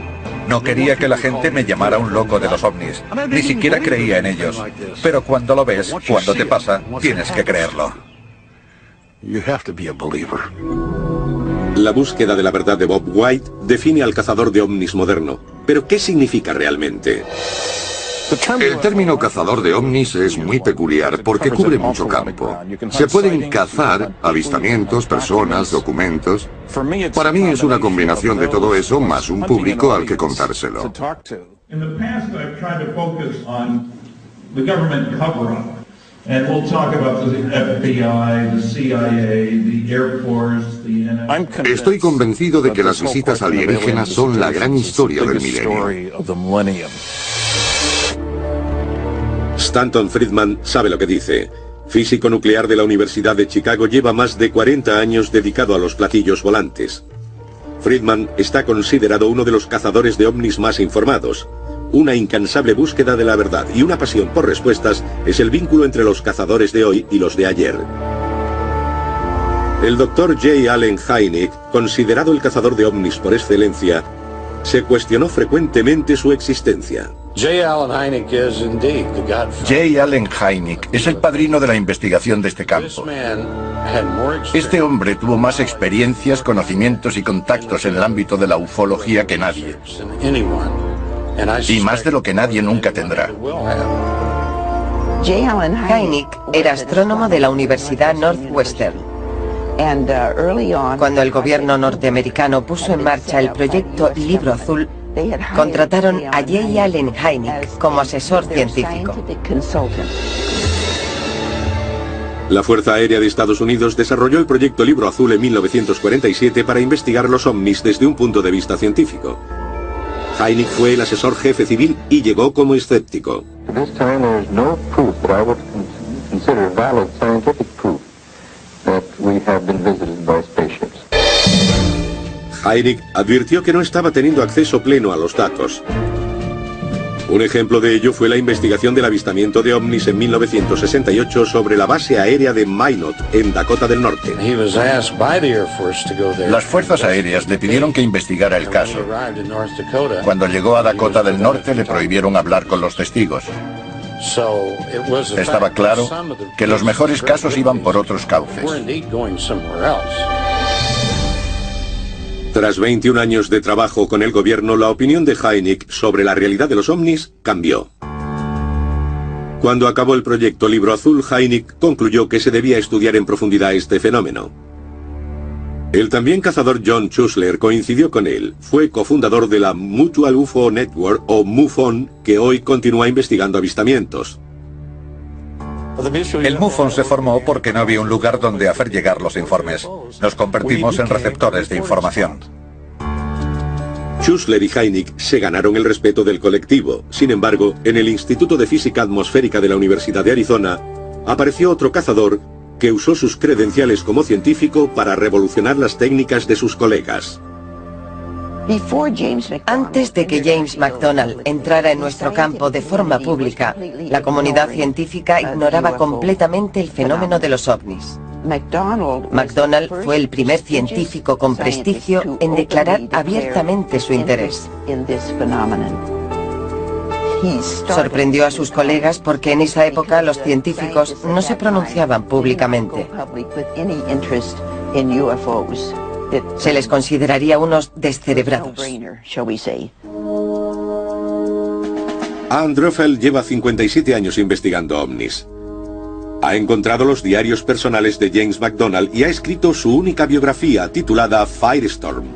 No quería que la gente me llamara un loco de los ovnis, ni siquiera creía en ellos. Pero cuando lo ves, cuando te pasa, tienes que creerlo. La búsqueda de la verdad de Bob White define al cazador de ovnis moderno. ¿Pero qué significa realmente? El término cazador de ovnis es muy peculiar porque cubre mucho campo. Se pueden cazar avistamientos, personas, documentos. Para mí es una combinación de todo eso más un público al que contárselo. Estoy convencido de que las visitas alienígenas son la gran historia del milenio. Stanton Friedman sabe lo que dice. Físico nuclear de la Universidad de Chicago, lleva más de 40 años dedicado a los platillos volantes. Friedman está considerado uno de los cazadores de ovnis más informados. Una incansable búsqueda de la verdad y una pasión por respuestas es el vínculo entre los cazadores de hoy y los de ayer. El Dr. J. Allen Hynek, considerado el cazador de ovnis por excelencia, se cuestionó frecuentemente su existencia. J. Allen Hynek es el padrino de la investigación de este campo. Este hombre tuvo más experiencias, conocimientos y contactos en el ámbito de la ufología que nadie. Y más de lo que nadie nunca tendrá. Hynek era astrónomo de la Universidad Northwestern. Cuando el gobierno norteamericano puso en marcha el proyecto Libro Azul, contrataron a J. Allen Hynek como asesor científico. La Fuerza Aérea de Estados Unidos desarrolló el proyecto Libro Azul en 1947 para investigar los ovnis desde un punto de vista científico. Hynek fue el asesor jefe civil y llegó como escéptico. Hynek advirtió que no estaba teniendo acceso pleno a los datos. Un ejemplo de ello fue la investigación del avistamiento de ovnis en 1968 sobre la base aérea de Minot, en Dakota del Norte. Las fuerzas aéreas le pidieron que investigara el caso. Cuando llegó a Dakota del Norte le prohibieron hablar con los testigos. Estaba claro que los mejores casos iban por otros cauces. Tras 21 años de trabajo con el gobierno, la opinión de Hynek sobre la realidad de los ovnis cambió. Cuando acabó el proyecto Libro Azul, Hynek concluyó que se debía estudiar en profundidad este fenómeno. El también cazador John Schuessler coincidió con él. Fue cofundador de la Mutual UFO Network, o MUFON, que hoy continúa investigando avistamientos. El MUFON se formó porque no había un lugar donde hacer llegar los informes. Nos convertimos en receptores de información. Schuessler y Hynek se ganaron el respeto del colectivo. Sin embargo, en el Instituto de Física Atmosférica de la Universidad de Arizona, apareció otro cazador que usó sus credenciales como científico para revolucionar las técnicas de sus colegas. Antes de que James McDonald entrara en nuestro campo de forma pública, la comunidad científica ignoraba completamente el fenómeno de los ovnis. McDonald fue el primer científico con prestigio en declarar abiertamente su interés. Sorprendió a sus colegas porque en esa época los científicos no se pronunciaban públicamente. Se les consideraría unos descerebrados. Ann Druffel lleva 57 años investigando ovnis. Ha encontrado los diarios personales de James McDonald y ha escrito su única biografía titulada Firestorm.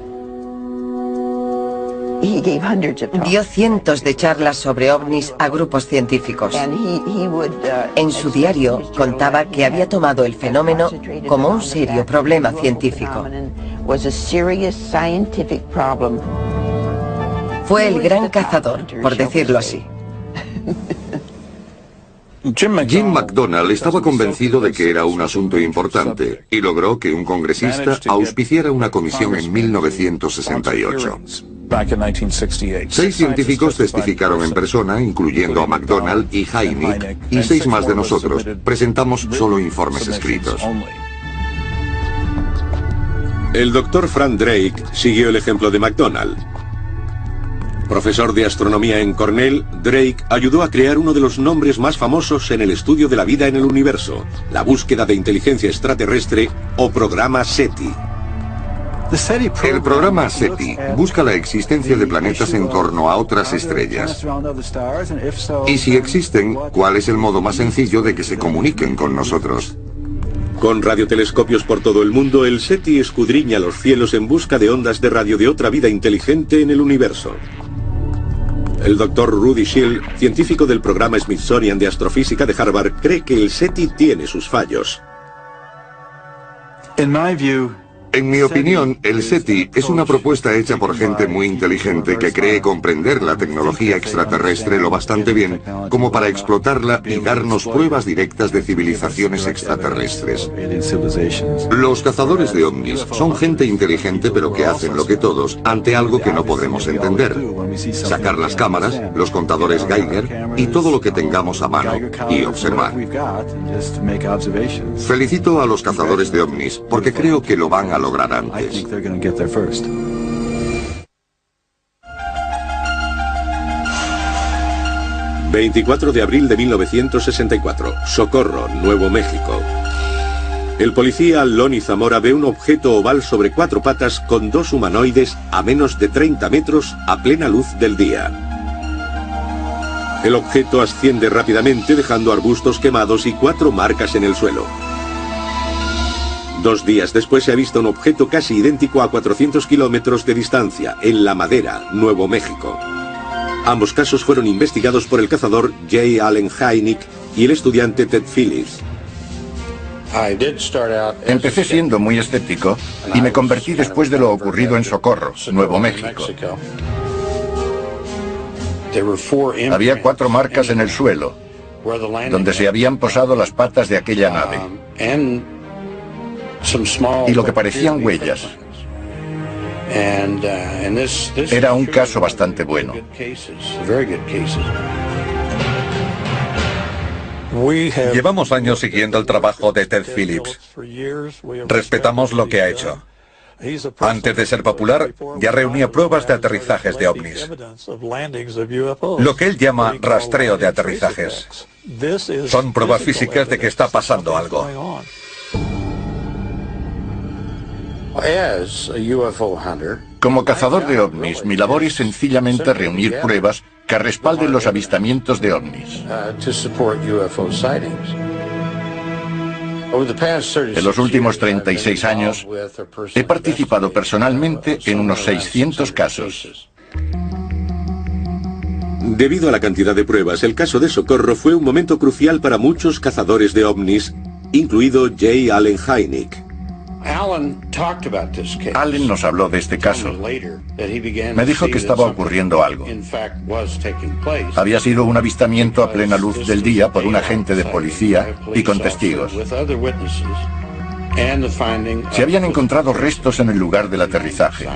Dio cientos de charlas sobre ovnis a grupos científicos. En su diario contaba que había tomado el fenómeno como un serio problema científico. Fue el gran cazador, por decirlo así. Jim McDonald estaba convencido de que era un asunto importante y logró que un congresista auspiciara una comisión en 1968. 6 científicos testificaron en persona, incluyendo a McDonald y Hynek, y 6 más de nosotros presentamos solo informes escritos. El Dr. Frank Drake siguió el ejemplo de McDonald. Profesor de astronomía en Cornell, Drake ayudó a crear uno de los nombres más famosos en el estudio de la vida en el universo, la búsqueda de inteligencia extraterrestre o programa SETI. El programa SETI busca la existencia de planetas en torno a otras estrellas. Y si existen, ¿cuál es el modo más sencillo de que se comuniquen con nosotros? Con radiotelescopios por todo el mundo, el SETI escudriña los cielos en busca de ondas de radio de otra vida inteligente en el universo. El Dr. Rudy Schill, científico del programa Smithsonian de Astrofísica de Harvard, cree que el SETI tiene sus fallos. En mi opinión, el SETI es una propuesta hecha por gente muy inteligente que cree comprender la tecnología extraterrestre lo bastante bien como para explotarla y darnos pruebas directas de civilizaciones extraterrestres. Los cazadores de ovnis son gente inteligente pero que hacen lo que todos ante algo que no podremos entender. Sacar las cámaras, los contadores Geiger y todo lo que tengamos a mano y observar. Felicito a los cazadores de ovnis porque creo que lo van a lograr antes. 24 de abril de 1964, Socorro, Nuevo México. El policía Lonnie Zamora ve un objeto oval sobre 4 patas con 2 humanoides a menos de 30 metros a plena luz del día. El objeto asciende rápidamente dejando arbustos quemados y 4 marcas en el suelo. 2 días después se ha visto un objeto casi idéntico a 400 kilómetros de distancia, en La Madera, Nuevo México. Ambos casos fueron investigados por el cazador J. Allen Hynek y el estudiante Ted Phillips. Empecé siendo muy escéptico y me convertí después de lo ocurrido en Socorro, Nuevo México. Había 4 marcas en el suelo, donde se habían posado las patas de aquella nave. Y lo que parecían huellas. Era un caso bastante bueno. Llevamos años siguiendo el trabajo de Ted Phillips. Respetamos lo que ha hecho. Antes de ser popular, ya reunía pruebas de aterrizajes de ovnis. Lo que él llama rastreo de aterrizajes. Son pruebas físicas de que está pasando algo. Como cazador de ovnis, mi labor es sencillamente reunir pruebas que respalden los avistamientos de ovnis. En los últimos 36 años, he participado personalmente en unos 600 casos. Debido a la cantidad de pruebas, el caso de Socorro fue un momento crucial para muchos cazadores de ovnis, incluido J. Allen Hynek. Allen nos habló de este caso. Me dijo que estaba ocurriendo algo. Había sido un avistamiento a plena luz del día por un agente de policía y con testigos. Se habían encontrado restos en el lugar del aterrizaje.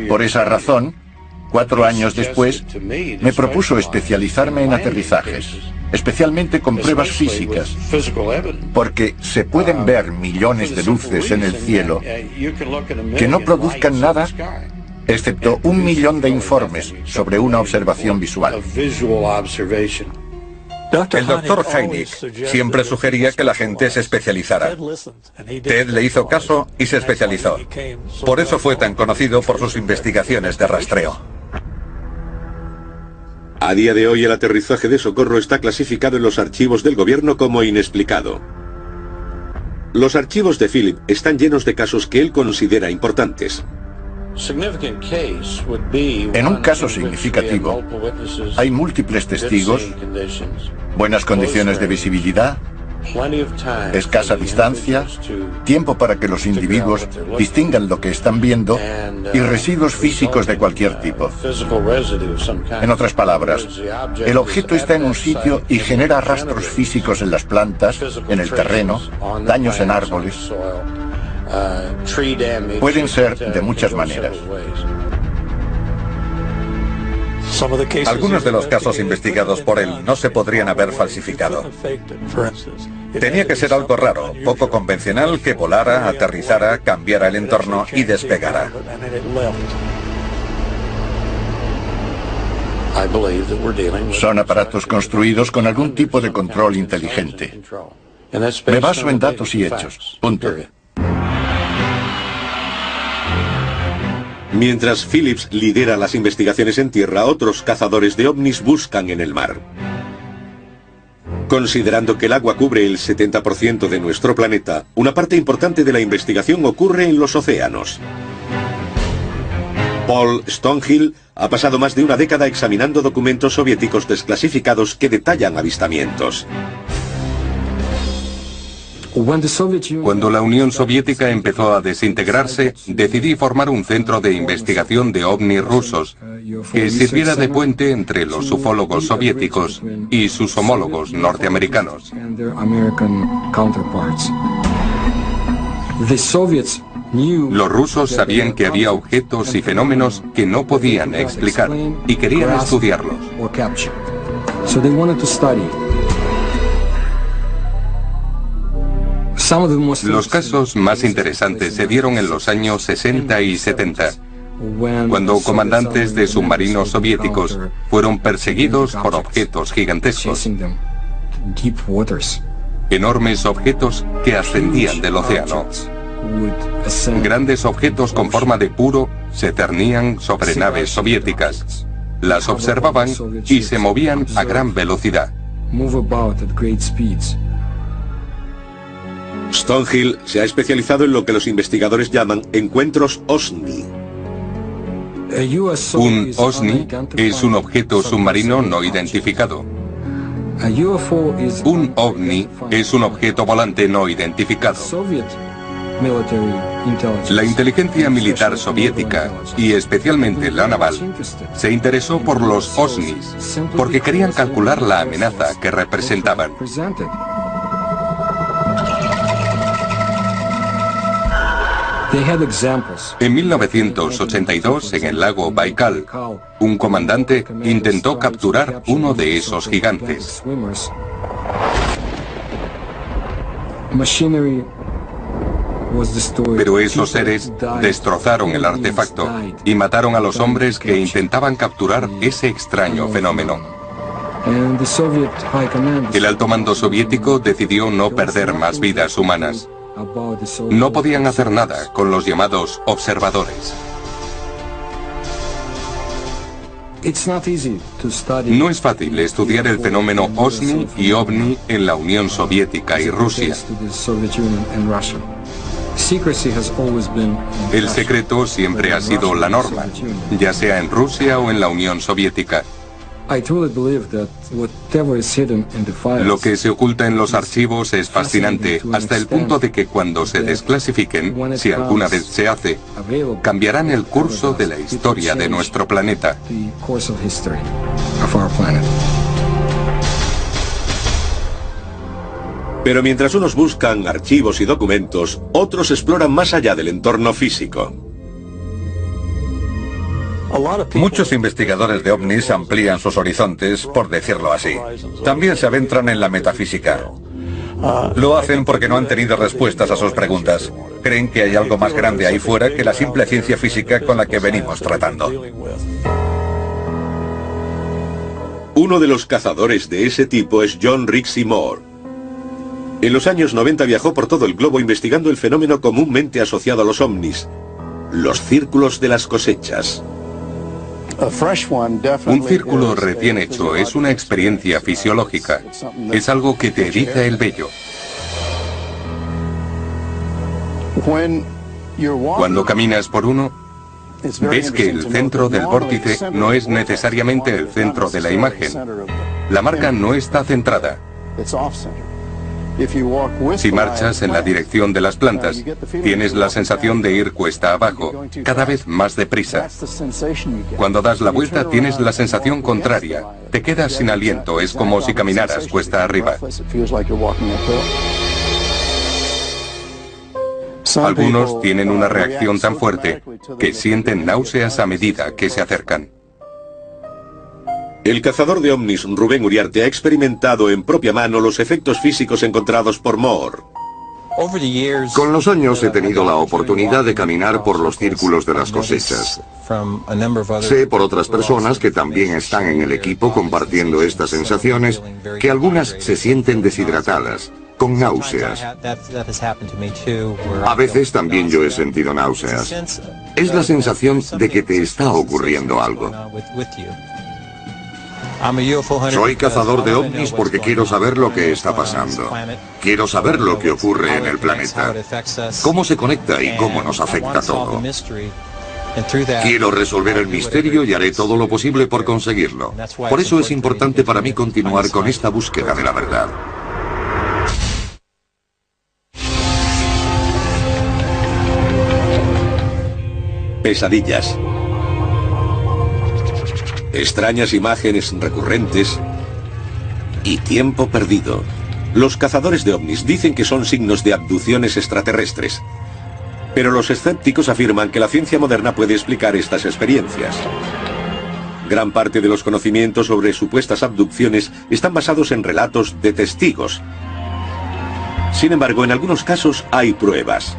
Por esa razón, 4 años después, me propuso especializarme en aterrizajes, especialmente con pruebas físicas, porque se pueden ver millones de luces en el cielo que no produzcan nada, excepto 1 millón de informes sobre una observación visual. El Dr. Hynek siempre sugería que la gente se especializara. Ted le hizo caso y se especializó. Por eso fue tan conocido por sus investigaciones de rastreo. A día de hoy el aterrizaje de Socorro está clasificado en los archivos del gobierno como inexplicado. Los archivos de Philip están llenos de casos que él considera importantes. En un caso significativo, hay múltiples testigos, buenas condiciones de visibilidad, escasa distancia, tiempo para que los individuos distingan lo que están viendo y residuos físicos de cualquier tipo. En otras palabras, el objeto está en un sitio y genera rastros físicos en las plantas, en el terreno, daños en árboles. Pueden ser de muchas maneras. Algunos de los casos investigados por él no se podrían haber falsificado. Tenía que ser algo raro, poco convencional, que volara, aterrizara, cambiara el entorno y despegara. Son aparatos construidos con algún tipo de control inteligente. Me baso en datos y hechos. Punto. Mientras Phillips lidera las investigaciones en tierra, otros cazadores de ovnis buscan en el mar. Considerando que el agua cubre el 70% de nuestro planeta, una parte importante de la investigación ocurre en los océanos. Paul Stonehill ha pasado más de una década examinando documentos soviéticos desclasificados que detallan avistamientos. Cuando la Unión Soviética empezó a desintegrarse, decidí formar un centro de investigación de ovnis rusos que sirviera de puente entre los ufólogos soviéticos y sus homólogos norteamericanos. Los rusos sabían que había objetos y fenómenos que no podían explicar y querían estudiarlos. Los casos más interesantes se dieron en los años 60 y 70, cuando comandantes de submarinos soviéticos fueron perseguidos por objetos gigantescos. Enormes objetos que ascendían del océano. Grandes objetos con forma de puro se cernían sobre naves soviéticas. Las observaban y se movían a gran velocidad. Stonehill se ha especializado en lo que los investigadores llaman encuentros OSNI. Un OSNI es un objeto submarino no identificado. Un OVNI es un objeto volante no identificado. La inteligencia militar soviética, y especialmente la naval, se interesó por los OSNIs porque querían calcular la amenaza que representaban. En 1982, en el lago Baikal, un comandante intentó capturar uno de esos gigantes. Pero esos seres destrozaron el artefacto y mataron a los hombres que intentaban capturar ese extraño fenómeno. El alto mando soviético decidió no perder más vidas humanas. No podían hacer nada con los llamados observadores. No es fácil estudiar el fenómeno OSNI y OVNI en la Unión Soviética y Rusia. El secreto siempre ha sido la norma, ya sea en Rusia o en la Unión Soviética. Lo que se oculta en los archivos es fascinante, hasta el punto de que cuando se desclasifiquen, si alguna vez se hace, cambiarán el curso de la historia de nuestro planeta. Pero mientras unos buscan archivos y documentos, otros exploran más allá del entorno físico. Muchos investigadores de ovnis amplían sus horizontes, por decirlo así. También se adentran en la metafísica. Lo hacen porque no han tenido respuestas a sus preguntas. Creen que hay algo más grande ahí fuera que la simple ciencia física con la que venimos tratando. Uno de los cazadores de ese tipo es John Rixey Moore. En los años 90 viajó por todo el globo investigando el fenómeno comúnmente asociado a los ovnis, los círculos de las cosechas. Un círculo recién hecho es una experiencia fisiológica. Es algo que te eriza el vello. Cuando caminas por uno, ves que el centro del vórtice no es necesariamente el centro de la imagen. La marca no está centrada. Si marchas en la dirección de las plantas, tienes la sensación de ir cuesta abajo, cada vez más deprisa. Cuando das la vuelta, tienes la sensación contraria. Te quedas sin aliento, es como si caminaras cuesta arriba. Algunos tienen una reacción tan fuerte que sienten náuseas a medida que se acercan. El cazador de ovnis Rubén Uriarte ha experimentado en propia mano los efectos físicos encontrados por Moore. Con los años he tenido la oportunidad de caminar por los círculos de las cosechas. Sé por otras personas que también están en el equipo compartiendo estas sensaciones que algunas se sienten deshidratadas, con náuseas. A veces también yo he sentido náuseas. Es la sensación de que te está ocurriendo algo. Soy cazador de ovnis porque quiero saber lo que está pasando. Quiero saber lo que ocurre en el planeta. Cómo se conecta y cómo nos afecta todo. Quiero resolver el misterio y haré todo lo posible por conseguirlo. Por eso es importante para mí continuar con esta búsqueda de la verdad. Pesadillas. Extrañas imágenes recurrentes y tiempo perdido. Los cazadores de ovnis dicen que son signos de abducciones extraterrestres. Pero los escépticos afirman que la ciencia moderna puede explicar estas experiencias. Gran parte de los conocimientos sobre supuestas abducciones están basados en relatos de testigos. Sin embargo, en algunos casos hay pruebas.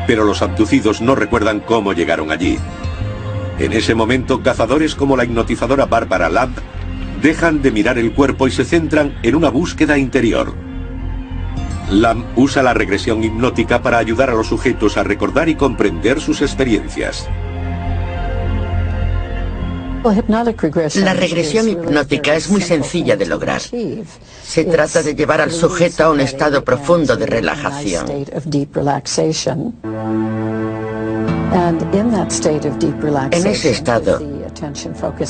Pero los abducidos no recuerdan cómo llegaron allí. En ese momento, cazadores como la hipnotizadora Barbara Lamb dejan de mirar el cuerpo y se centran en una búsqueda interior. Lamb usa la regresión hipnótica para ayudar a los sujetos a recordar y comprender sus experiencias. La regresión hipnótica es muy sencilla de lograr. Se trata de llevar al sujeto a un estado profundo de relajación. En ese estado,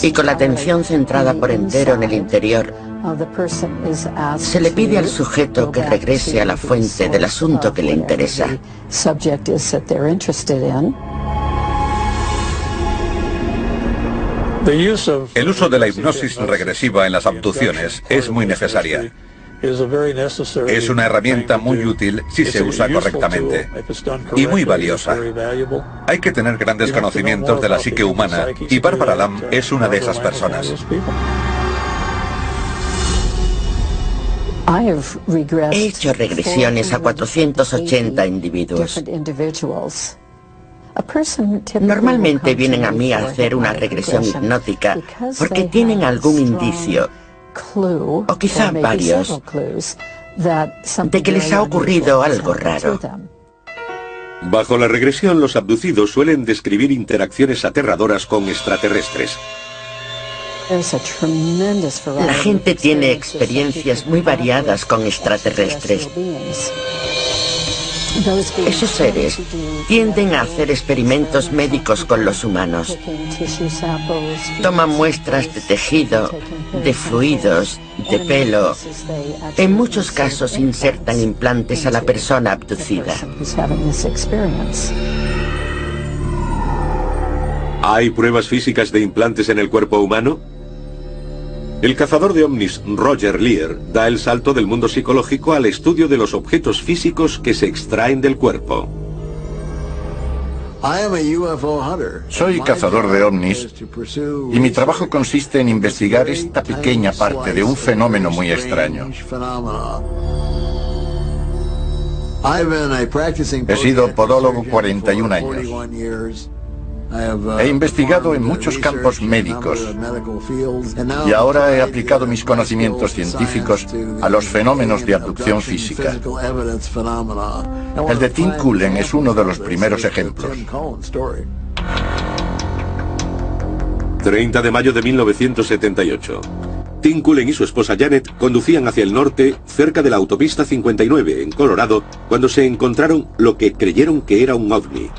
y con la atención centrada por entero en el interior, se le pide al sujeto que regrese a la fuente del asunto que le interesa. El uso de la hipnosis regresiva en las abducciones es muy necesaria. Es una herramienta muy útil si se usa correctamente y muy valiosa. Hay que tener grandes conocimientos de la psique humana y Barbara Lamb es una de esas personas. He hecho regresiones a 480 individuos. Normalmente vienen a mí a hacer una regresión hipnótica porque tienen algún indicio, o quizá varios, de que les ha ocurrido algo raro. Bajo la regresión, los abducidos suelen describir interacciones aterradoras con extraterrestres. La gente tiene experiencias muy variadas con extraterrestres. Esos seres tienden a hacer experimentos médicos con los humanos. Toman muestras de tejido, de fluidos, de pelo. En muchos casos insertan implantes a la persona abducida. ¿Hay pruebas físicas de implantes en el cuerpo humano? El cazador de ovnis Roger Lear da el salto del mundo psicológico al estudio de los objetos físicos que se extraen del cuerpo. Soy cazador de ovnis y mi trabajo consiste en investigar esta pequeña parte de un fenómeno muy extraño. He sido podólogo 41 años. He investigado en muchos campos médicos y ahora he aplicado mis conocimientos científicos a los fenómenos de abducción física. El de Tim Cullen es uno de los primeros ejemplos. 30 de mayo de 1978. Tim Cullen y su esposa Janet conducían hacia el norte, cerca de la autopista 59, en Colorado, cuando se encontraron lo que creyeron que era un ovni.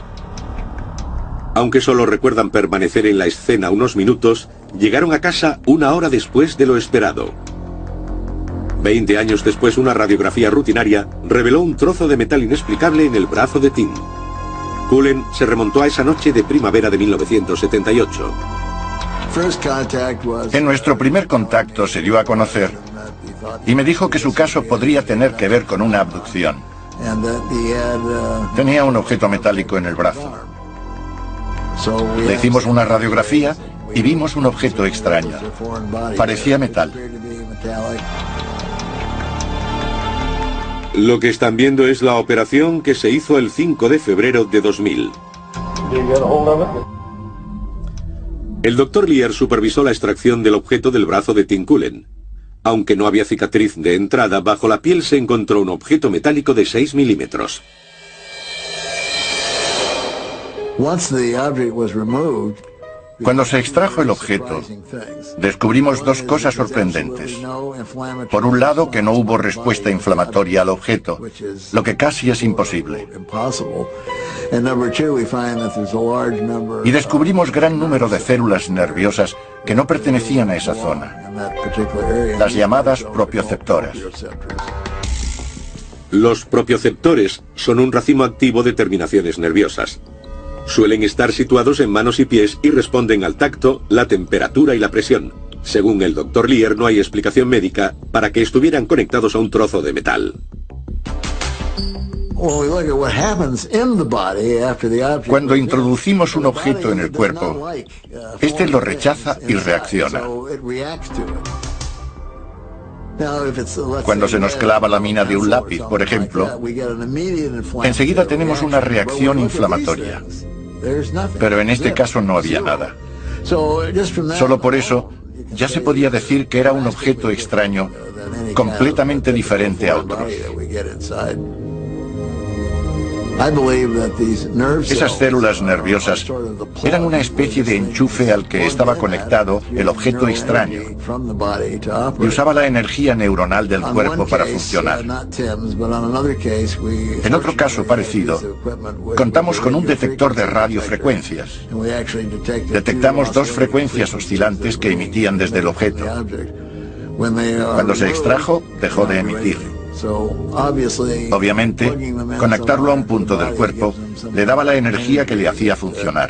Aunque solo recuerdan permanecer en la escena unos minutos, llegaron a casa una hora después de lo esperado. 20 años después, una radiografía rutinaria reveló un trozo de metal inexplicable en el brazo de Tim. Cullen se remontó a esa noche de primavera de 1978. En nuestro primer contacto se dio a conocer y me dijo que su caso podría tener que ver con una abducción. Tenía un objeto metálico en el brazo. Le hicimos una radiografía y vimos un objeto extraño. Parecía metal. Lo que están viendo es la operación que se hizo el 5 de febrero de 2000. El Dr. Lear supervisó la extracción del objeto del brazo de Tim Cullen. Aunque no había cicatriz de entrada, bajo la piel se encontró un objeto metálico de 6 milímetros. Cuando se extrajo el objeto, descubrimos dos cosas sorprendentes. Por un lado, que no hubo respuesta inflamatoria al objeto, lo que casi es imposible. Y descubrimos gran número de células nerviosas que no pertenecían a esa zona, las llamadas propioceptoras. Los propioceptores son un racimo activo de terminaciones nerviosas. Suelen estar situados en manos y pies y responden al tacto, la temperatura y la presión. Según el Dr. Lear, no hay explicación médica para que estuvieran conectados a un trozo de metal. Cuando introducimos un objeto en el cuerpo, este lo rechaza y reacciona. Cuando se nos clava la mina de un lápiz, por ejemplo, enseguida tenemos una reacción inflamatoria. Pero en este caso no había nada. Solo por eso ya se podía decir que era un objeto extraño, completamente diferente a otros. Esas células nerviosas eran una especie de enchufe al que estaba conectado el objeto extraño y usaba la energía neuronal del cuerpo para funcionar. En otro caso parecido, contamos con un detector de radiofrecuencias. Detectamos dos frecuencias oscilantes que emitían desde el objeto. Cuando se extrajo, dejó de emitir. Obviamente, conectarlo a un punto del cuerpo le daba la energía que le hacía funcionar.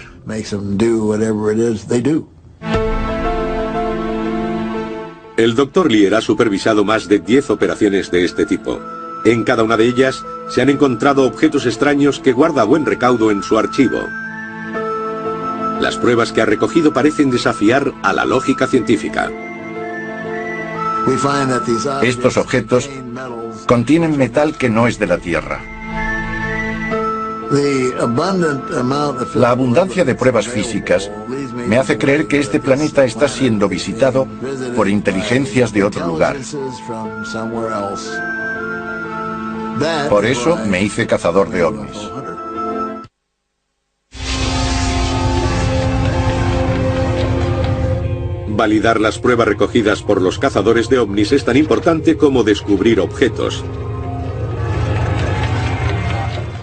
El Dr. Lear ha supervisado más de 10 operaciones de este tipo. En cada una de ellas se han encontrado objetos extraños que guarda a buen recaudo en su archivo. Las pruebas que ha recogido parecen desafiar a la lógica científica. Estos objetos contienen metal que no es de la Tierra. La abundancia de pruebas físicas me hace creer que este planeta está siendo visitado por inteligencias de otro lugar. Por eso me hice cazador de ovnis. Validar las pruebas recogidas por los cazadores de ovnis es tan importante como descubrir objetos.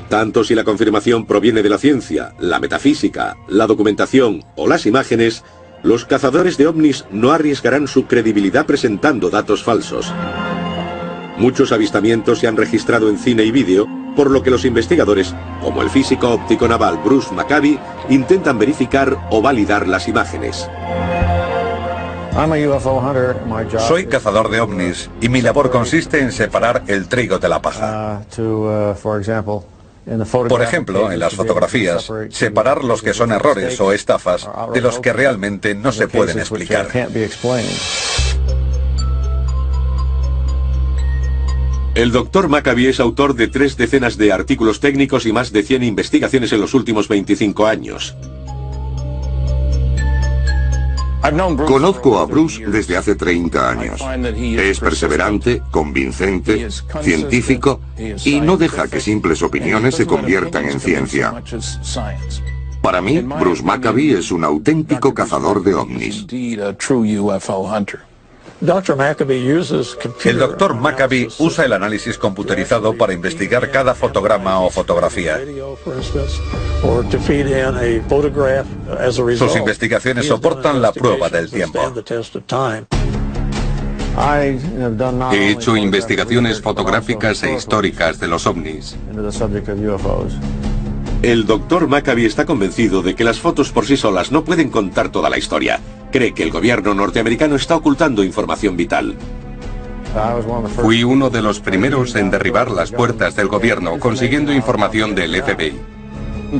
Tanto si la confirmación proviene de la ciencia, la metafísica, la documentación o las imágenes, los cazadores de ovnis no arriesgarán su credibilidad presentando datos falsos. Muchos avistamientos se han registrado en cine y vídeo, por lo que los investigadores, como el físico óptico naval Bruce Maccabi, intentan verificar o validar las imágenes. Soy cazador de ovnis y mi labor consiste en separar el trigo de la paja. Por ejemplo, en las fotografías, separar los que son errores o estafas de los que realmente no se pueden explicar. El Dr. Maccabi es autor de 3 decenas de artículos técnicos y más de 100 investigaciones en los últimos 25 años. Conozco a Bruce desde hace 30 años. Es perseverante, convincente, científico y no deja que simples opiniones se conviertan en ciencia. Para mí, Bruce Maccabee es un auténtico cazador de ovnis. El Dr. Maccabee usa el análisis computerizado para investigar cada fotograma o fotografía. Sus investigaciones soportan la prueba del tiempo. He hecho investigaciones fotográficas e históricas de los ovnis. El Dr. Maccabee está convencido de que las fotos por sí solas no pueden contar toda la historia. Cree que el gobierno norteamericano está ocultando información vital. Fui uno de los primeros en derribar las puertas del gobierno consiguiendo información del FBI.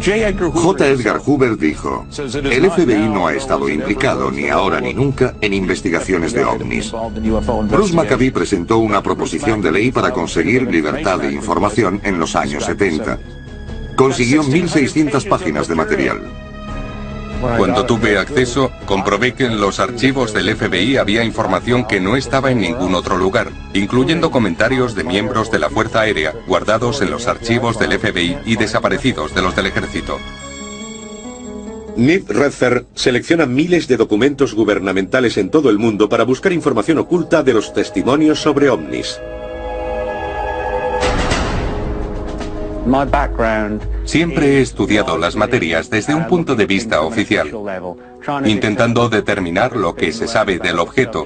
J. Edgar Hoover dijo, el FBI no ha estado implicado ni ahora ni nunca en investigaciones de ovnis. Bruce Maccabee presentó una proposición de ley para conseguir libertad de información en los años 70. Consiguió 1.600 páginas de material. Cuando tuve acceso, comprobé que en los archivos del FBI había información que no estaba en ningún otro lugar, incluyendo comentarios de miembros de la Fuerza Aérea, guardados en los archivos del FBI y desaparecidos de los del Ejército. Nick Redfern selecciona miles de documentos gubernamentales en todo el mundo para buscar información oculta de los testimonios sobre ovnis. Siempre he estudiado las materias desde un punto de vista oficial, intentando determinar lo que se sabe del objeto,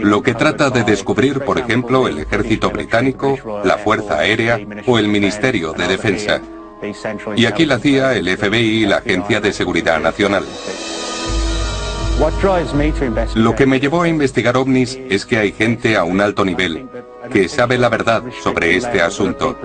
lo que trata de descubrir, por ejemplo, el Ejército Británico, la Fuerza Aérea o el Ministerio de Defensa. Y aquí la CIA, el FBI y la Agencia de Seguridad Nacional. Lo que me llevó a investigar ovnis es que hay gente a un alto nivel que sabe la verdad sobre este asunto.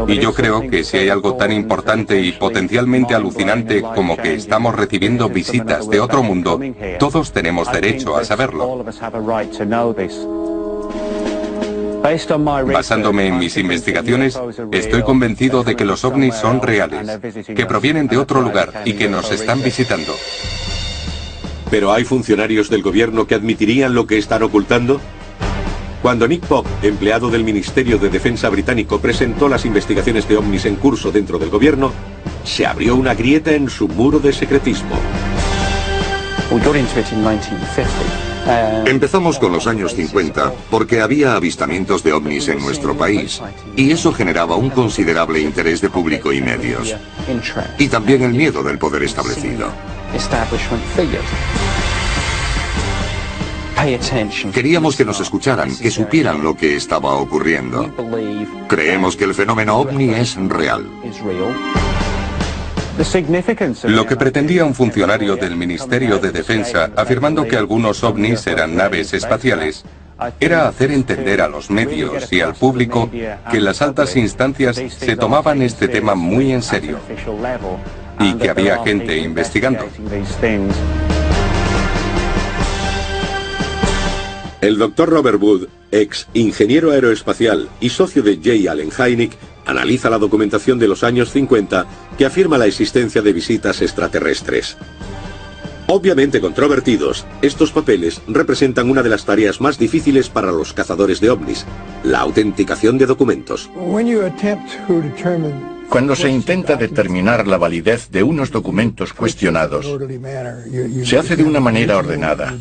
Y yo creo que si hay algo tan importante y potencialmente alucinante como que estamos recibiendo visitas de otro mundo, todos tenemos derecho a saberlo. Basándome en mis investigaciones, estoy convencido de que los ovnis son reales, que provienen de otro lugar y que nos están visitando. ¿Pero hay funcionarios del gobierno que admitirían lo que están ocultando? Cuando Nick Pope, empleado del Ministerio de Defensa británico, presentó las investigaciones de ovnis en curso dentro del gobierno, se abrió una grieta en su muro de secretismo. Empezamos con los años 50 porque había avistamientos de ovnis en nuestro país y eso generaba un considerable interés de público y medios. Y también el miedo del poder establecido. Queríamos que nos escucharan, que supieran lo que estaba ocurriendo. Creemos que el fenómeno ovni es real. Lo que pretendía un funcionario del Ministerio de Defensa, afirmando que algunos ovnis eran naves espaciales, era hacer entender a los medios y al público que las altas instancias se tomaban este tema muy en serio y que había gente investigando. El Dr. Robert Wood, ex ingeniero aeroespacial y socio de J. Allen Hynek, analiza la documentación de los años 50 que afirma la existencia de visitas extraterrestres. Obviamente controvertidos, estos papeles representan una de las tareas más difíciles para los cazadores de ovnis, la autenticación de documentos. Cuando se intenta determinar la validez de unos documentos cuestionados, se hace de una manera ordenada.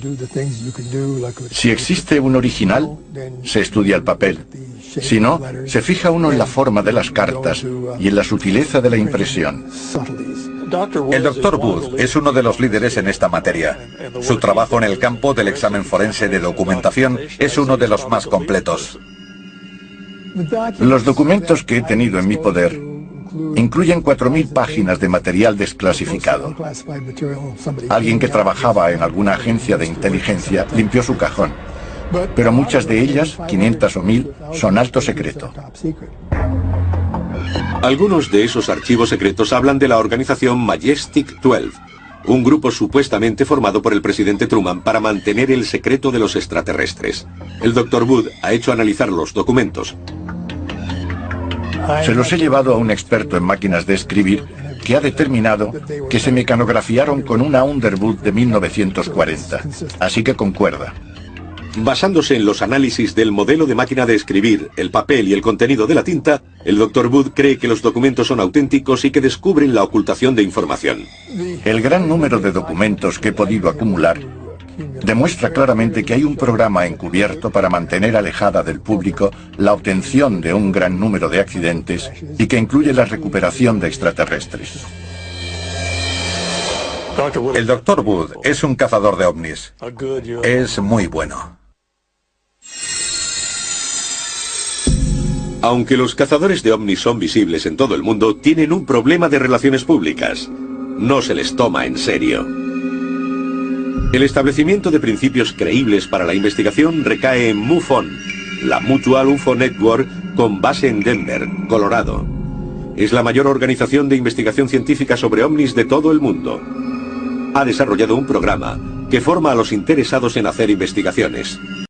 Si existe un original, se estudia el papel. Si no, se fija uno en la forma de las cartas y en la sutileza de la impresión. El Dr. Wood es uno de los líderes en esta materia. Su trabajo en el campo del examen forense de documentación es uno de los más completos. Los documentos que he tenido en mi poder incluyen 4.000 páginas de material desclasificado. Alguien que trabajaba en alguna agencia de inteligencia limpió su cajón, pero muchas de ellas, 500 o 1.000, son alto secreto. Algunos de esos archivos secretos hablan de la organización Majestic 12, un grupo supuestamente formado por el presidente Truman para mantener el secreto de los extraterrestres. El Dr. Wood ha hecho analizar los documentos. Se los he llevado a un experto en máquinas de escribir que ha determinado que se mecanografiaron con una Underwood de 1940, así que concuerda. Basándose en los análisis del modelo de máquina de escribir, el papel y el contenido de la tinta, el Dr. Wood cree que los documentos son auténticos y que descubren la ocultación de información. El gran número de documentos que he podido acumular demuestra claramente que hay un programa encubierto para mantener alejada del público la obtención de un gran número de accidentes y que incluye la recuperación de extraterrestres. El Dr. Wood es un cazador de ovnis. Es muy bueno. Aunque los cazadores de ovnis son visibles en todo el mundo, tienen un problema de relaciones públicas. No se les toma en serio. El establecimiento de principios creíbles para la investigación recae en MUFON, la Mutual UFO Network, con base en Denver, Colorado. Es la mayor organización de investigación científica sobre ovnis de todo el mundo. Ha desarrollado un programa que forma a los interesados en hacer investigaciones.